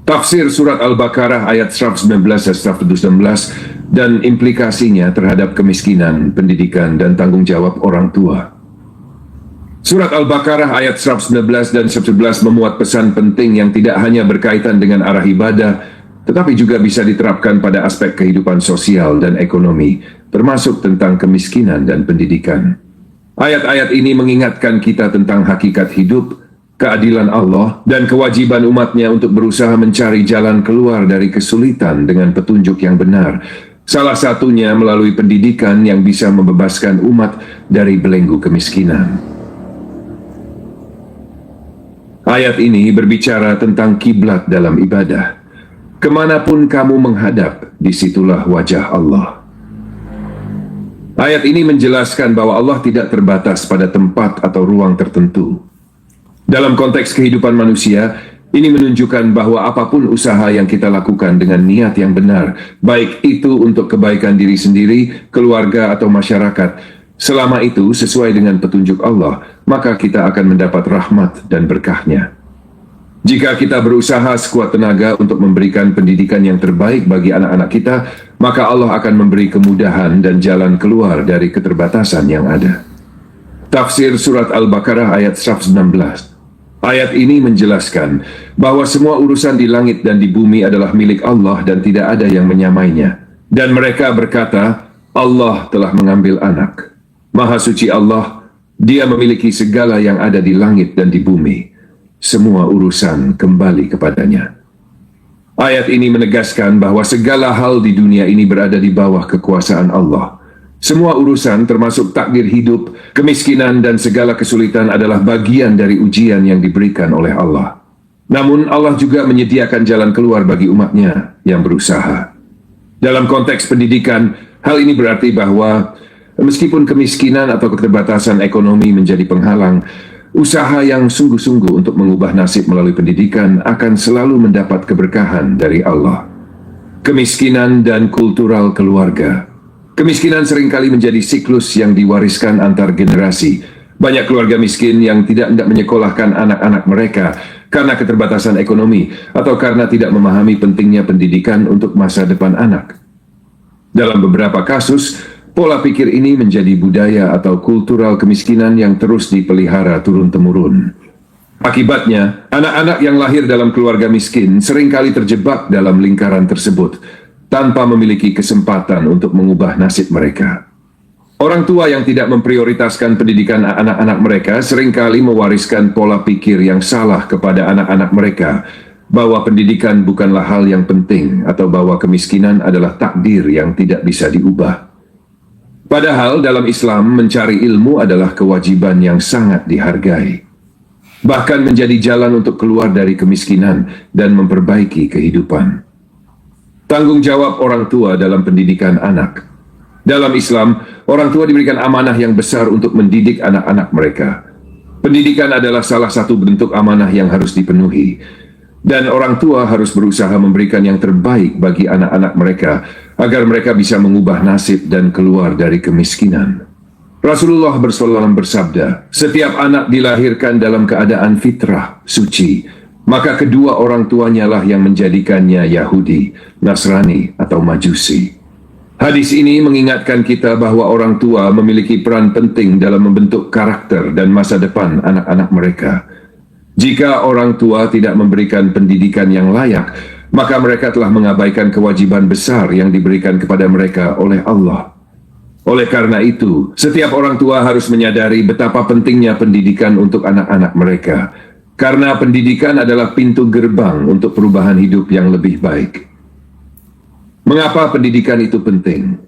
Tafsir surat Al-Baqarah ayat 119 dan 116 dan implikasinya terhadap kemiskinan, pendidikan, dan tanggung jawab orang tua. Surat Al-Baqarah ayat 119 dan 111 memuat pesan penting yang tidak hanya berkaitan dengan arah ibadah, tetapi juga bisa diterapkan pada aspek kehidupan sosial dan ekonomi, termasuk tentang kemiskinan dan pendidikan. Ayat-ayat ini mengingatkan kita tentang hakikat hidup, keadilan Allah, dan kewajiban umatnya untuk berusaha mencari jalan keluar dari kesulitan dengan petunjuk yang benar. Salah satunya melalui pendidikan yang bisa membebaskan umat dari belenggu kemiskinan. Ayat ini berbicara tentang kiblat dalam ibadah. Kemanapun kamu menghadap, disitulah wajah Allah. Ayat ini menjelaskan bahwa Allah tidak terbatas pada tempat atau ruang tertentu. Dalam konteks kehidupan manusia, ini menunjukkan bahwa apapun usaha yang kita lakukan dengan niat yang benar, baik itu untuk kebaikan diri sendiri, keluarga, atau masyarakat, selama itu sesuai dengan petunjuk Allah, maka kita akan mendapat rahmat dan berkahnya. Jika kita berusaha sekuat tenaga untuk memberikan pendidikan yang terbaik bagi anak-anak kita, maka Allah akan memberi kemudahan dan jalan keluar dari keterbatasan yang ada. Tafsir surat Al-Baqarah ayat 116. Ayat ini menjelaskan bahwa semua urusan di langit dan di bumi adalah milik Allah dan tidak ada yang menyamainya. Dan mereka berkata, Allah telah mengambil anak. Maha suci Allah, Dia memiliki segala yang ada di langit dan di bumi. Semua urusan kembali kepadanya. Ayat ini menegaskan bahwa segala hal di dunia ini berada di bawah kekuasaan Allah. Semua urusan termasuk takdir hidup, kemiskinan dan segala kesulitan adalah bagian dari ujian yang diberikan oleh Allah. Namun Allah juga menyediakan jalan keluar bagi umatnya yang berusaha. Dalam konteks pendidikan, hal ini berarti bahwa meskipun kemiskinan atau keterbatasan ekonomi menjadi penghalang, usaha yang sungguh-sungguh untuk mengubah nasib melalui pendidikan akan selalu mendapat keberkahan dari Allah. Kemiskinan dan kultural keluarga. Kemiskinan seringkali menjadi siklus yang diwariskan antar generasi. Banyak keluarga miskin yang tidak hendak menyekolahkan anak-anak mereka karena keterbatasan ekonomi atau karena tidak memahami pentingnya pendidikan untuk masa depan anak. Dalam beberapa kasus, pola pikir ini menjadi budaya atau kultural kemiskinan yang terus dipelihara turun-temurun. Akibatnya, anak-anak yang lahir dalam keluarga miskin seringkali terjebak dalam lingkaran tersebut tanpa memiliki kesempatan untuk mengubah nasib mereka. Orang tua yang tidak memprioritaskan pendidikan anak-anak mereka seringkali mewariskan pola pikir yang salah kepada anak-anak mereka, bahwa pendidikan bukanlah hal yang penting atau bahwa kemiskinan adalah takdir yang tidak bisa diubah. Padahal dalam Islam mencari ilmu adalah kewajiban yang sangat dihargai. Bahkan menjadi jalan untuk keluar dari kemiskinan dan memperbaiki kehidupan. Tanggung jawab orang tua dalam pendidikan anak. Dalam Islam, orang tua diberikan amanah yang besar untuk mendidik anak-anak mereka. Pendidikan adalah salah satu bentuk amanah yang harus dipenuhi. Dan orang tua harus berusaha memberikan yang terbaik bagi anak-anak mereka agar mereka bisa mengubah nasib dan keluar dari kemiskinan. Rasulullah SAW bersabda, setiap anak dilahirkan dalam keadaan fitrah, suci, maka kedua orang tuanya lah yang menjadikannya Yahudi, Nasrani, atau Majusi. Hadis ini mengingatkan kita bahwa orang tua memiliki peran penting dalam membentuk karakter dan masa depan anak-anak mereka. Jika orang tua tidak memberikan pendidikan yang layak, maka mereka telah mengabaikan kewajiban besar yang diberikan kepada mereka oleh Allah. Oleh karena itu, setiap orang tua harus menyadari betapa pentingnya pendidikan untuk anak-anak mereka. Karena pendidikan adalah pintu gerbang untuk perubahan hidup yang lebih baik. Mengapa pendidikan itu penting?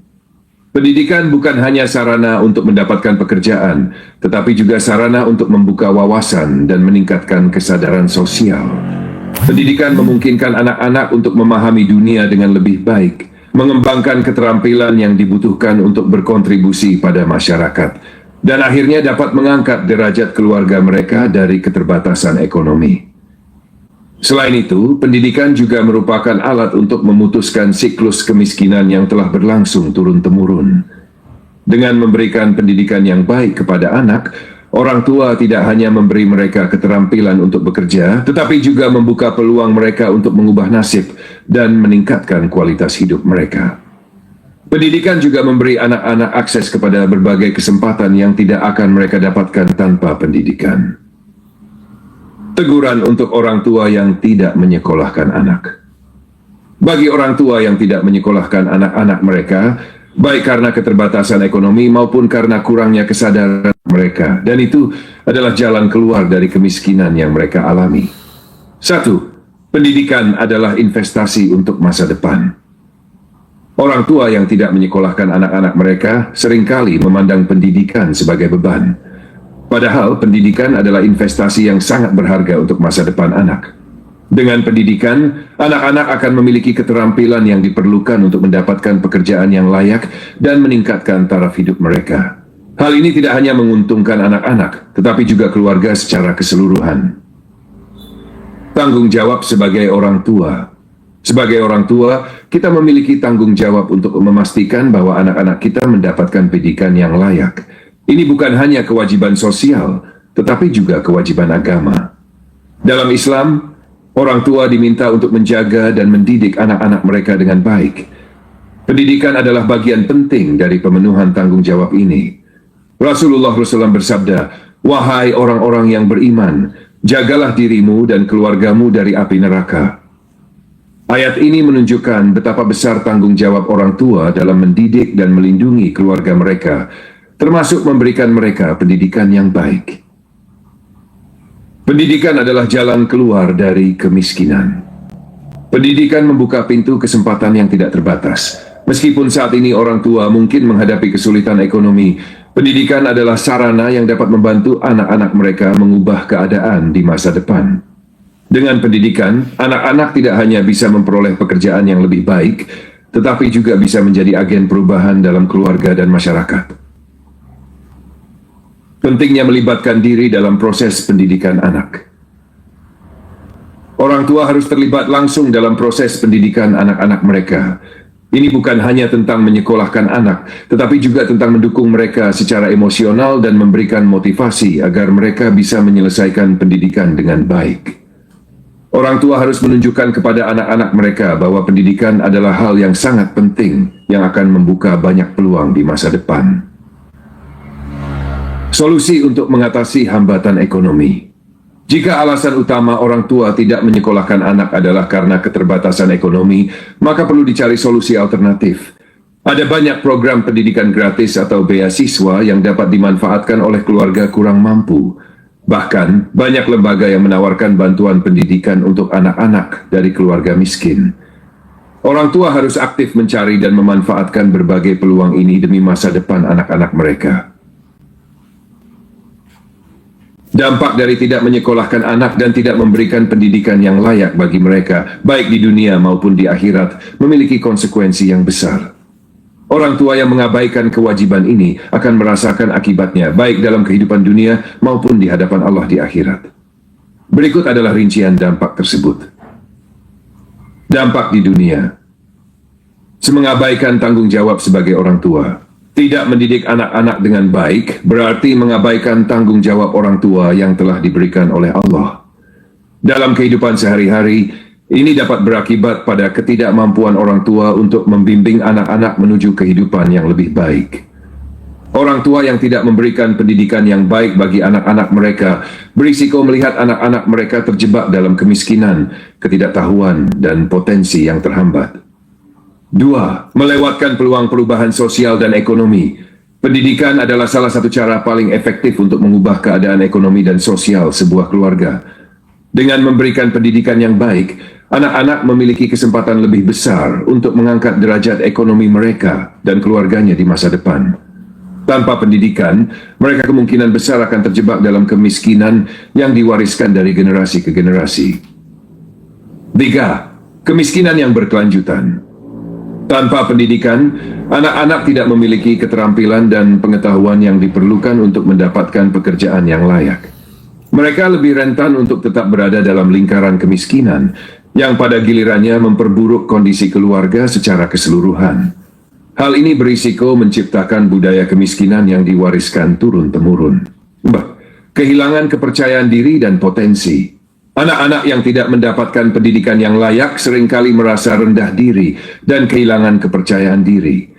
Pendidikan bukan hanya sarana untuk mendapatkan pekerjaan, tetapi juga sarana untuk membuka wawasan dan meningkatkan kesadaran sosial. Pendidikan memungkinkan anak-anak untuk memahami dunia dengan lebih baik, mengembangkan keterampilan yang dibutuhkan untuk berkontribusi pada masyarakat, dan akhirnya dapat mengangkat derajat keluarga mereka dari keterbatasan ekonomi. Selain itu, pendidikan juga merupakan alat untuk memutuskan siklus kemiskinan yang telah berlangsung turun-temurun. Dengan memberikan pendidikan yang baik kepada anak, orang tua tidak hanya memberi mereka keterampilan untuk bekerja, tetapi juga membuka peluang mereka untuk mengubah nasib dan meningkatkan kualitas hidup mereka. Pendidikan juga memberi anak-anak akses kepada berbagai kesempatan yang tidak akan mereka dapatkan tanpa pendidikan. Teguran untuk orang tua yang tidak menyekolahkan anak. Bagi orang tua yang tidak menyekolahkan anak-anak mereka, baik karena keterbatasan ekonomi maupun karena kurangnya kesadaran mereka, dan itu adalah jalan keluar dari kemiskinan yang mereka alami. 1. Pendidikan adalah investasi untuk masa depan. Orang tua yang tidak menyekolahkan anak-anak mereka seringkali memandang pendidikan sebagai beban. Padahal pendidikan adalah investasi yang sangat berharga untuk masa depan anak. Dengan pendidikan, anak-anak akan memiliki keterampilan yang diperlukan untuk mendapatkan pekerjaan yang layak dan meningkatkan taraf hidup mereka. Hal ini tidak hanya menguntungkan anak-anak, tetapi juga keluarga secara keseluruhan. Tanggung jawab sebagai orang tua. Sebagai orang tua, kita memiliki tanggung jawab untuk memastikan bahwa anak-anak kita mendapatkan pendidikan yang layak. Ini bukan hanya kewajiban sosial, tetapi juga kewajiban agama. Dalam Islam, orang tua diminta untuk menjaga dan mendidik anak-anak mereka dengan baik. Pendidikan adalah bagian penting dari pemenuhan tanggung jawab ini. Rasulullah SAW bersabda, "Wahai orang-orang yang beriman, jagalah dirimu dan keluargamu dari api neraka." Ayat ini menunjukkan betapa besar tanggung jawab orang tua dalam mendidik dan melindungi keluarga mereka, termasuk memberikan mereka pendidikan yang baik. Pendidikan adalah jalan keluar dari kemiskinan. Pendidikan membuka pintu kesempatan yang tidak terbatas. Meskipun saat ini orang tua mungkin menghadapi kesulitan ekonomi, pendidikan adalah sarana yang dapat membantu anak-anak mereka mengubah keadaan di masa depan. Dengan pendidikan, anak-anak tidak hanya bisa memperoleh pekerjaan yang lebih baik, tetapi juga bisa menjadi agen perubahan dalam keluarga dan masyarakat. Pentingnya melibatkan diri dalam proses pendidikan anak. Orang tua harus terlibat langsung dalam proses pendidikan anak-anak mereka. Ini bukan hanya tentang menyekolahkan anak, tetapi juga tentang mendukung mereka secara emosional dan memberikan motivasi agar mereka bisa menyelesaikan pendidikan dengan baik. Orang tua harus menunjukkan kepada anak-anak mereka bahwa pendidikan adalah hal yang sangat penting yang akan membuka banyak peluang di masa depan. Solusi untuk mengatasi hambatan ekonomi. Jika alasan utama orang tua tidak menyekolahkan anak adalah karena keterbatasan ekonomi, maka perlu dicari solusi alternatif. Ada banyak program pendidikan gratis atau beasiswa yang dapat dimanfaatkan oleh keluarga kurang mampu. Bahkan, banyak lembaga yang menawarkan bantuan pendidikan untuk anak-anak dari keluarga miskin. Orang tua harus aktif mencari dan memanfaatkan berbagai peluang ini demi masa depan anak-anak mereka. Dampak dari tidak menyekolahkan anak dan tidak memberikan pendidikan yang layak bagi mereka, baik di dunia maupun di akhirat, memiliki konsekuensi yang besar. Orang tua yang mengabaikan kewajiban ini akan merasakan akibatnya, baik dalam kehidupan dunia maupun di hadapan Allah di akhirat. Berikut adalah rincian dampak tersebut. Dampak di dunia. Mengabaikan tanggung jawab sebagai orang tua. Tidak mendidik anak-anak dengan baik berarti mengabaikan tanggung jawab orang tua yang telah diberikan oleh Allah. Dalam kehidupan sehari-hari, ini dapat berakibat pada ketidakmampuan orang tua untuk membimbing anak-anak menuju kehidupan yang lebih baik. Orang tua yang tidak memberikan pendidikan yang baik bagi anak-anak mereka berisiko melihat anak-anak mereka terjebak dalam kemiskinan, ketidaktahuan, dan potensi yang terhambat. 2. Melewatkan peluang perubahan sosial dan ekonomi. Pendidikan adalah salah satu cara paling efektif untuk mengubah keadaan ekonomi dan sosial sebuah keluarga. Dengan memberikan pendidikan yang baik, anak-anak memiliki kesempatan lebih besar untuk mengangkat derajat ekonomi mereka dan keluarganya di masa depan. Tanpa pendidikan, mereka kemungkinan besar akan terjebak dalam kemiskinan yang diwariskan dari generasi ke generasi. 3. Kemiskinan yang berkelanjutan. Tanpa pendidikan, anak-anak tidak memiliki keterampilan dan pengetahuan yang diperlukan untuk mendapatkan pekerjaan yang layak. Mereka lebih rentan untuk tetap berada dalam lingkaran kemiskinan, yang pada gilirannya memperburuk kondisi keluarga secara keseluruhan. Hal ini berisiko menciptakan budaya kemiskinan yang diwariskan turun-temurun. Kehilangan kepercayaan diri dan potensi. Anak-anak yang tidak mendapatkan pendidikan yang layak seringkali merasa rendah diri dan kehilangan kepercayaan diri.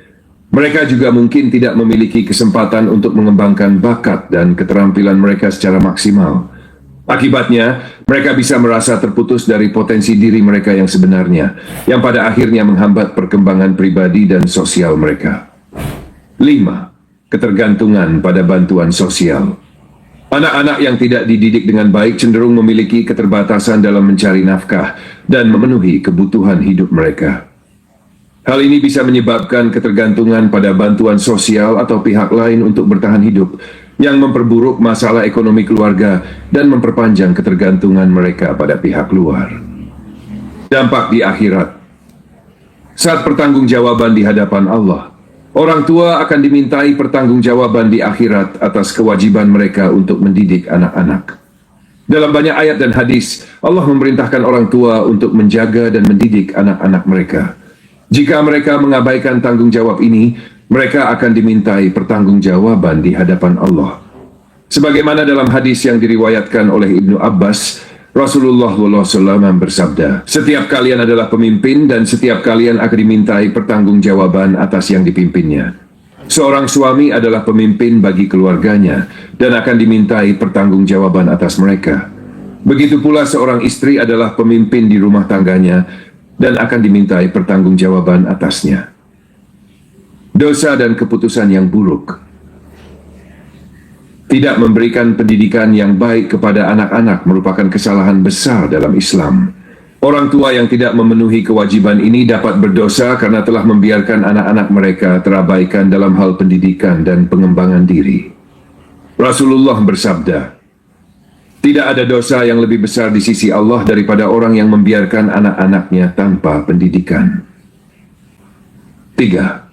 Mereka juga mungkin tidak memiliki kesempatan untuk mengembangkan bakat dan keterampilan mereka secara maksimal. Akibatnya, mereka bisa merasa terputus dari potensi diri mereka yang sebenarnya, yang pada akhirnya menghambat perkembangan pribadi dan sosial mereka. 5. Ketergantungan pada bantuan sosial. Anak-anak yang tidak dididik dengan baik cenderung memiliki keterbatasan dalam mencari nafkah dan memenuhi kebutuhan hidup mereka. Hal ini bisa menyebabkan ketergantungan pada bantuan sosial atau pihak lain untuk bertahan hidup, yang memperburuk masalah ekonomi keluarga dan memperpanjang ketergantungan mereka pada pihak luar. Dampak di akhirat. Saat pertanggungjawaban di hadapan Allah, orang tua akan dimintai pertanggungjawaban di akhirat atas kewajiban mereka untuk mendidik anak-anak. Dalam banyak ayat dan hadis, Allah memerintahkan orang tua untuk menjaga dan mendidik anak-anak mereka. Jika mereka mengabaikan tanggung jawab ini, mereka akan dimintai pertanggungjawaban di hadapan Allah. Sebagaimana dalam hadis yang diriwayatkan oleh Ibnu Abbas, Rasulullah SAW bersabda, "Setiap kalian adalah pemimpin dan setiap kalian akan dimintai pertanggungjawaban atas yang dipimpinnya. Seorang suami adalah pemimpin bagi keluarganya dan akan dimintai pertanggungjawaban atas mereka. Begitu pula seorang istri adalah pemimpin di rumah tangganya dan akan dimintai pertanggungjawaban atasnya." Dosa dan keputusan yang buruk. Tidak memberikan pendidikan yang baik kepada anak-anak merupakan kesalahan besar dalam Islam. Orang tua yang tidak memenuhi kewajiban ini dapat berdosa karena telah membiarkan anak-anak mereka terabaikan dalam hal pendidikan dan pengembangan diri. Rasulullah bersabda, "Tidak ada dosa yang lebih besar di sisi Allah daripada orang yang membiarkan anak-anaknya tanpa pendidikan." 3.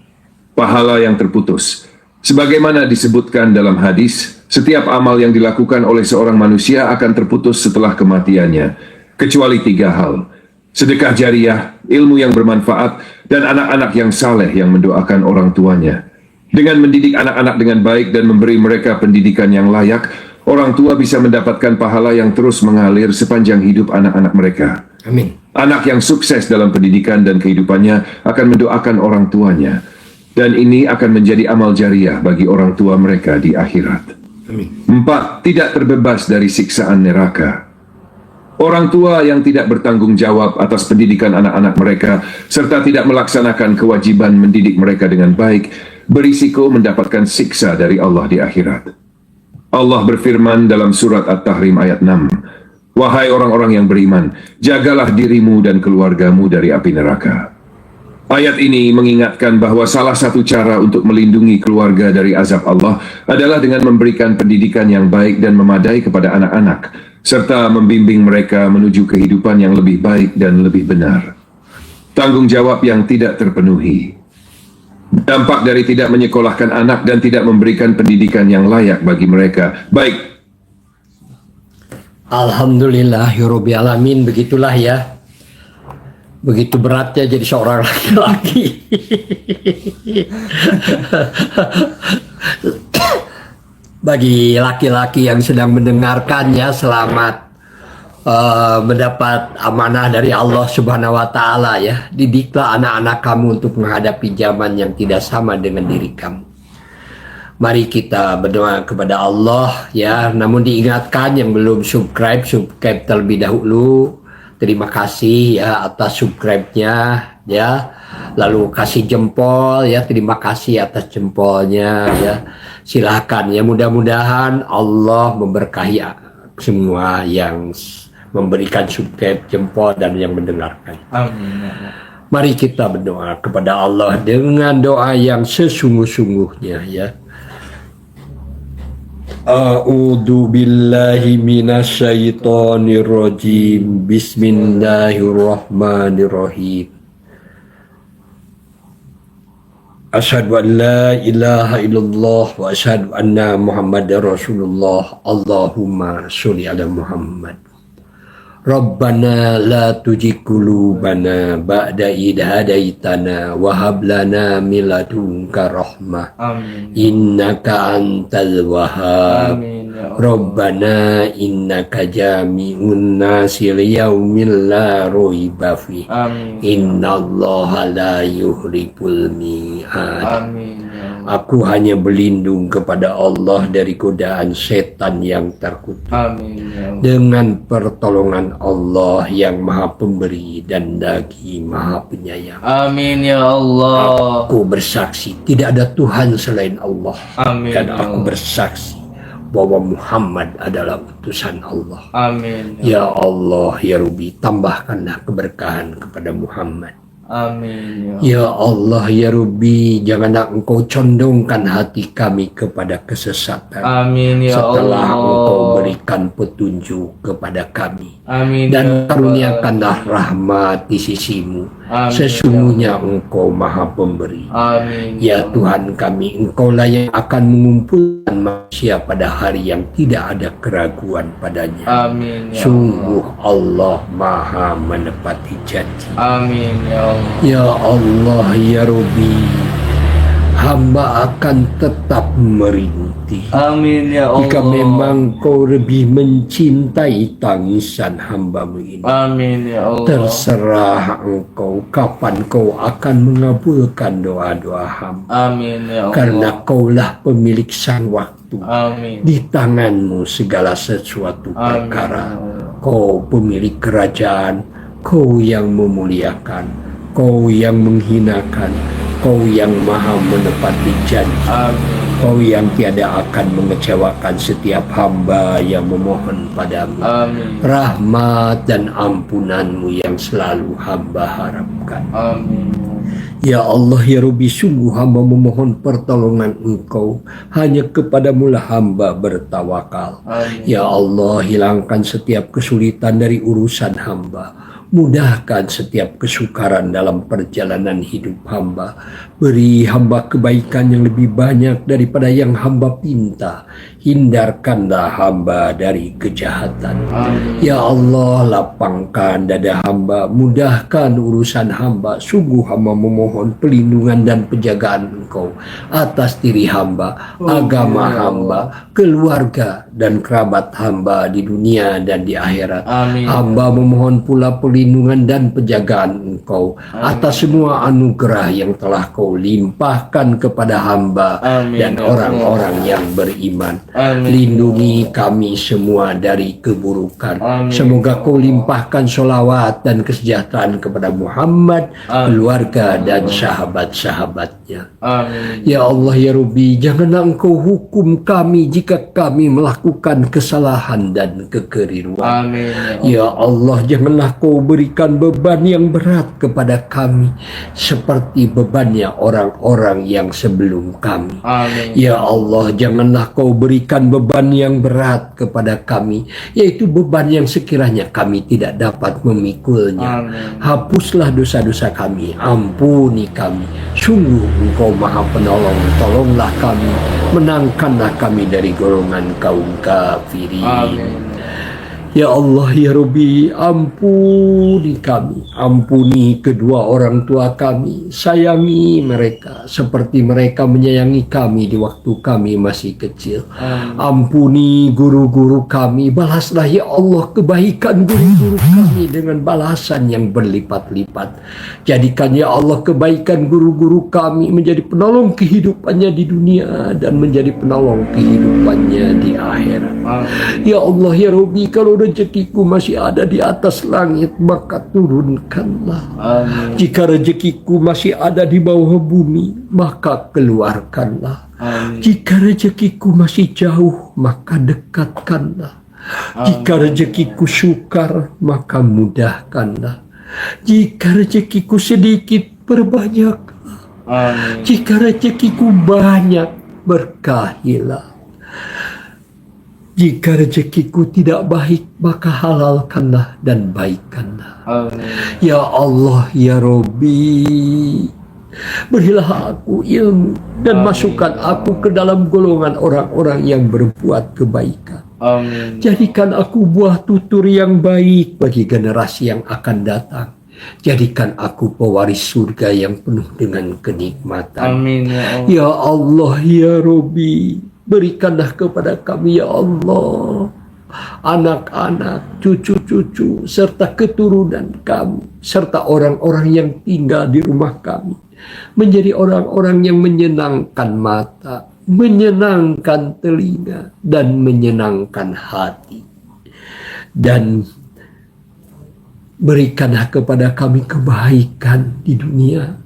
Pahala yang terputus. Sebagaimana disebutkan dalam hadis, setiap amal yang dilakukan oleh seorang manusia akan terputus setelah kematiannya, kecuali 3 hal: sedekah jariah, ilmu yang bermanfaat, dan anak-anak yang saleh yang mendoakan orang tuanya. Dengan mendidik anak-anak dengan baik dan memberi mereka pendidikan yang layak, orang tua bisa mendapatkan pahala yang terus mengalir sepanjang hidup anak-anak mereka. Amin. Anak yang sukses dalam pendidikan dan kehidupannya akan mendoakan orang tuanya, dan ini akan menjadi amal jariah bagi orang tua mereka di akhirat. Amin. 4. Tidak terbebas dari siksaan neraka. Orang tua yang tidak bertanggung jawab atas pendidikan anak-anak mereka serta tidak melaksanakan kewajiban mendidik mereka dengan baik berisiko mendapatkan siksa dari Allah di akhirat. Allah berfirman dalam surat At-Tahrim ayat 6, "Wahai orang-orang yang beriman, jagalah dirimu dan keluargamu dari api neraka." Ayat ini mengingatkan bahwa salah satu cara untuk melindungi keluarga dari azab Allah adalah dengan memberikan pendidikan yang baik dan memadai kepada anak-anak, serta membimbing mereka menuju kehidupan yang lebih baik dan lebih benar. Tanggung jawab yang tidak terpenuhi. Dampak dari tidak menyekolahkan anak dan tidak memberikan pendidikan yang layak bagi mereka. Baik. Alhamdulillahirobbilalamin, begitulah ya. Begitu beratnya jadi seorang laki-laki. Bagi laki-laki yang sedang mendengarkannya, selamat mendapat amanah dari Allah Subhanahu wa Ta'ala ya. Didiklah anak-anak kamu untuk menghadapi zaman yang tidak sama dengan diri kamu. Mari kita berdoa kepada Allah ya. Namun diingatkan yang belum subscribe terlebih dahulu. Terima kasih ya atas subscribe-nya ya. Lalu kasih jempol ya, terima kasih atas jempolnya ya. Silahkan ya, mudah-mudahan Allah memberkahi semua yang memberikan subscribe, jempol, dan yang mendengarkan. Amin. Mari kita berdoa kepada Allah dengan doa yang sesungguh-sungguhnya ya. A'udzu billahi minasyaitonir rajim. Bismillahirrahmanirrahim. Asyhadu an la ilaha illallah wa asyhadu anna Muhammadar Rasulullah. Allahumma sholli ala Muhammad. Rabbana la tuzigh qulubana ba'da idh hadaitana wa hab lana min ladunka rahmah. Amin. Innaka antal wahhab. Amin ya Allah. Rabbana innaka jami'un nasi liyaumin la raiba fi. Amin. Innallaha la yuhibbul mi'ad. Amin ya Allah. Aku hanya berlindung kepada Allah dari godaan setan yang terkutuk. Amin ya Allah. Dengan pertolongan Allah yang Maha Pemberi dan lagi Maha Penyayang. Amin ya Allah. Aku bersaksi tidak ada Tuhan selain Allah. Amin Dan ya aku Allah. bersaksi bahwa Muhammad adalah utusan Allah. Amin Ya Allah, ya Rabbi, tambahkanlah keberkahan kepada Muhammad. Amin ya Allah. Ya Allah, ya Rabbi, janganlah Engkau condongkan hati kami kepada kesesatan. Amin ya Setelah Allah. Engkau berikan petunjuk kepada kami. Amin Dan ya karuniakanlah rahmat di sisimu. Amin. Sesungguhnya Engkau Maha Pemberi. Amin Ya Tuhan kami, Engkaulah yang akan mengumpulkan manusia pada hari yang tidak ada keraguan padanya. Amin ya Sungguh Allah Maha menepati janji. Amin ya Allah. Ya Allah, ya Rabbi, hamba akan tetap merintih. Amin ya Allah. Jika memang Kau lebih mencintai tangisan hamba-Mu ini, Amin ya Allah. terserah Engkau kapan Kau akan mengabulkan doa-doa hamba. Amin ya Allah. Karena Kaulah pemilik sang waktu. Amin. Di tangan-Mu segala sesuatu Amin. perkara. Kau pemilik kerajaan, Kau yang memuliakan, Kau yang menghinakan, Kau yang maha menepati janji. Amin. Engkau yang tiada akan mengecewakan setiap hamba yang memohon padamu. Amin. Rahmat dan ampunanmu yang selalu hamba harapkan. Amin. Ya Allah, ya Rabbi, sungguh hamba memohon pertolongan Engkau. Hanya kepadamulah hamba bertawakal. Amin. Ya Allah, hilangkan setiap kesulitan dari urusan hamba. Mudahkan setiap kesukaran dalam perjalanan hidup hamba. Beri hamba kebaikan yang lebih banyak daripada yang hamba pinta. Hindarkanlah hamba dari kejahatan. Amin. Ya Allah, lapangkan dada hamba, mudahkan urusan hamba. Sungguh hamba memohon pelindungan dan penjagaan Engkau atas diri hamba, agama hamba, keluarga dan kerabat hamba di dunia dan di akhirat. Amin. Hamba memohon pula pelindungan dan penjagaan Engkau atas semua anugerah yang telah Kau limpahkan kepada hamba Amin. dan Ya Allah. orang-orang yang beriman. Amin. Lindungi kami semua dari keburukan. Amin. Semoga Kau limpahkan sholawat dan kesejahteraan kepada Muhammad, keluarga dan sahabat-sahabatnya. Amin. Ya Allah, ya Rabbi, janganlah Engkau hukum kami jika kami melakukan kesalahan dan kekeliruan. Amin. Ya Allah, janganlah Kau berikan beban yang berat kepada kami seperti bebannya orang-orang yang sebelum kami. Amin. Ya Allah, janganlah Kau berikan beban yang berat kepada kami, yaitu beban yang sekiranya kami tidak dapat memikulnya. Amin. Hapuslah dosa-dosa kami, ampuni kami. Sungguh Engkau Maha Penolong, tolonglah kami, menangkanlah kami dari golongan kaum kafirin. Amin. Ya Allah, ya Rabbi, ampuni kami, ampuni kedua orang tua kami, sayangi mereka seperti mereka menyayangi kami di waktu kami masih kecil. Ampuni guru-guru kami, balaslah ya Allah kebaikan guru-guru kami dengan balasan yang berlipat-lipat. Jadikan ya Allah kebaikan guru-guru kami menjadi penolong kehidupannya di dunia dan menjadi penolong kehidupannya di akhirat. Ya Allah, ya Rabbi, kalau rezekiku masih ada di atas langit, maka turunkanlah. Amin. Jika rezekiku masih ada di bawah bumi, maka keluarkanlah. Amin. Jika rezekiku masih jauh, maka dekatkanlah. Jika rezekiku sukar, maka mudahkanlah. Jika rezekiku sedikit, perbanyaklah. Amin. Jika rezekiku banyak, berkahilah. Jika rezekiku tidak baik, maka halalkanlah dan baikkanlah. Amin. Ya Allah, ya Rabbi, berilah aku ilmu dan masukkan aku ke dalam golongan orang-orang yang berbuat kebaikan. Amin. Jadikan aku buah tutur yang baik bagi generasi yang akan datang. Jadikan aku pewaris surga yang penuh dengan kenikmatan. Amin ya Allah. Ya Allah, ya Rabbi, berikanlah kepada kami ya Allah anak-anak, cucu-cucu, serta keturunan kami, serta orang-orang yang tinggal di rumah kami menjadi orang-orang yang menyenangkan mata, menyenangkan telinga, dan menyenangkan hati. Dan berikanlah kepada kami kebaikan di dunia,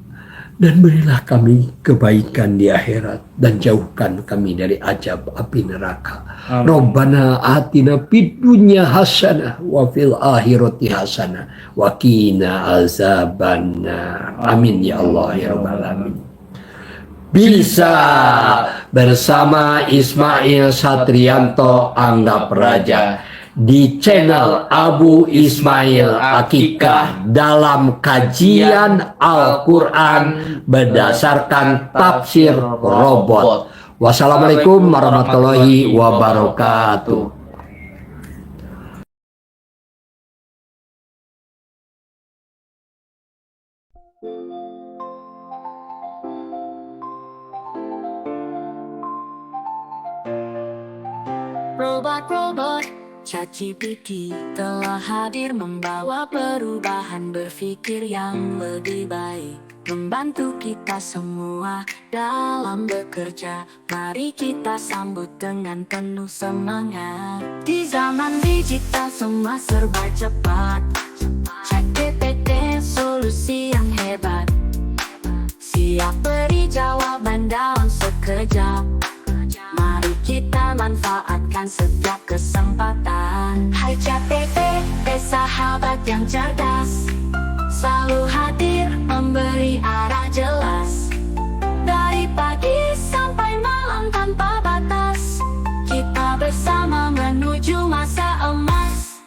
dan berilah kami kebaikan di akhirat, dan jauhkan kami dari azab api neraka. Rabbana atina fid dunya hasanah wa fil akhirati hasanah wa qina azabannar. Amin ya Allah ya rabbal alamin. Bisa bersama Ismail Satrianto Anggap Raja di channel Abu Ismail Akikah dalam kajian Al-Quran berdasarkan tafsir robot. Wassalamualaikum warahmatullahi wabarakatuh. Robot-robot ChatGPT telah hadir membawa perubahan berpikir yang lebih baik, membantu kita semua dalam bekerja. Mari kita sambut dengan penuh semangat. Di zaman digital semua serba cepat. ChatGPT solusi yang hebat, siap beri jawaban dalam sekejap. dengan setiap kesempatan. Hai ChatGPT, sahabat yang cerdas, selalu hadir memberi arah jelas. Dari pagi sampai malam tanpa batas, kita bersama menuju masa emas.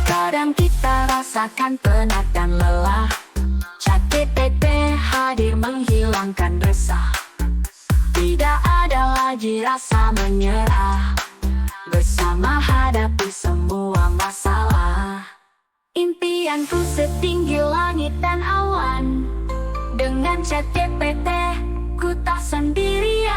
Kadang kita rasakan penat dan lelah, ChatGPT hadir menghilangkan resah. Tidak ada lagi rasa menyerah, bersama hadapi semua masalah. Impianku setinggi langit dan awan, dengan ChatGPT ku tak sendirian.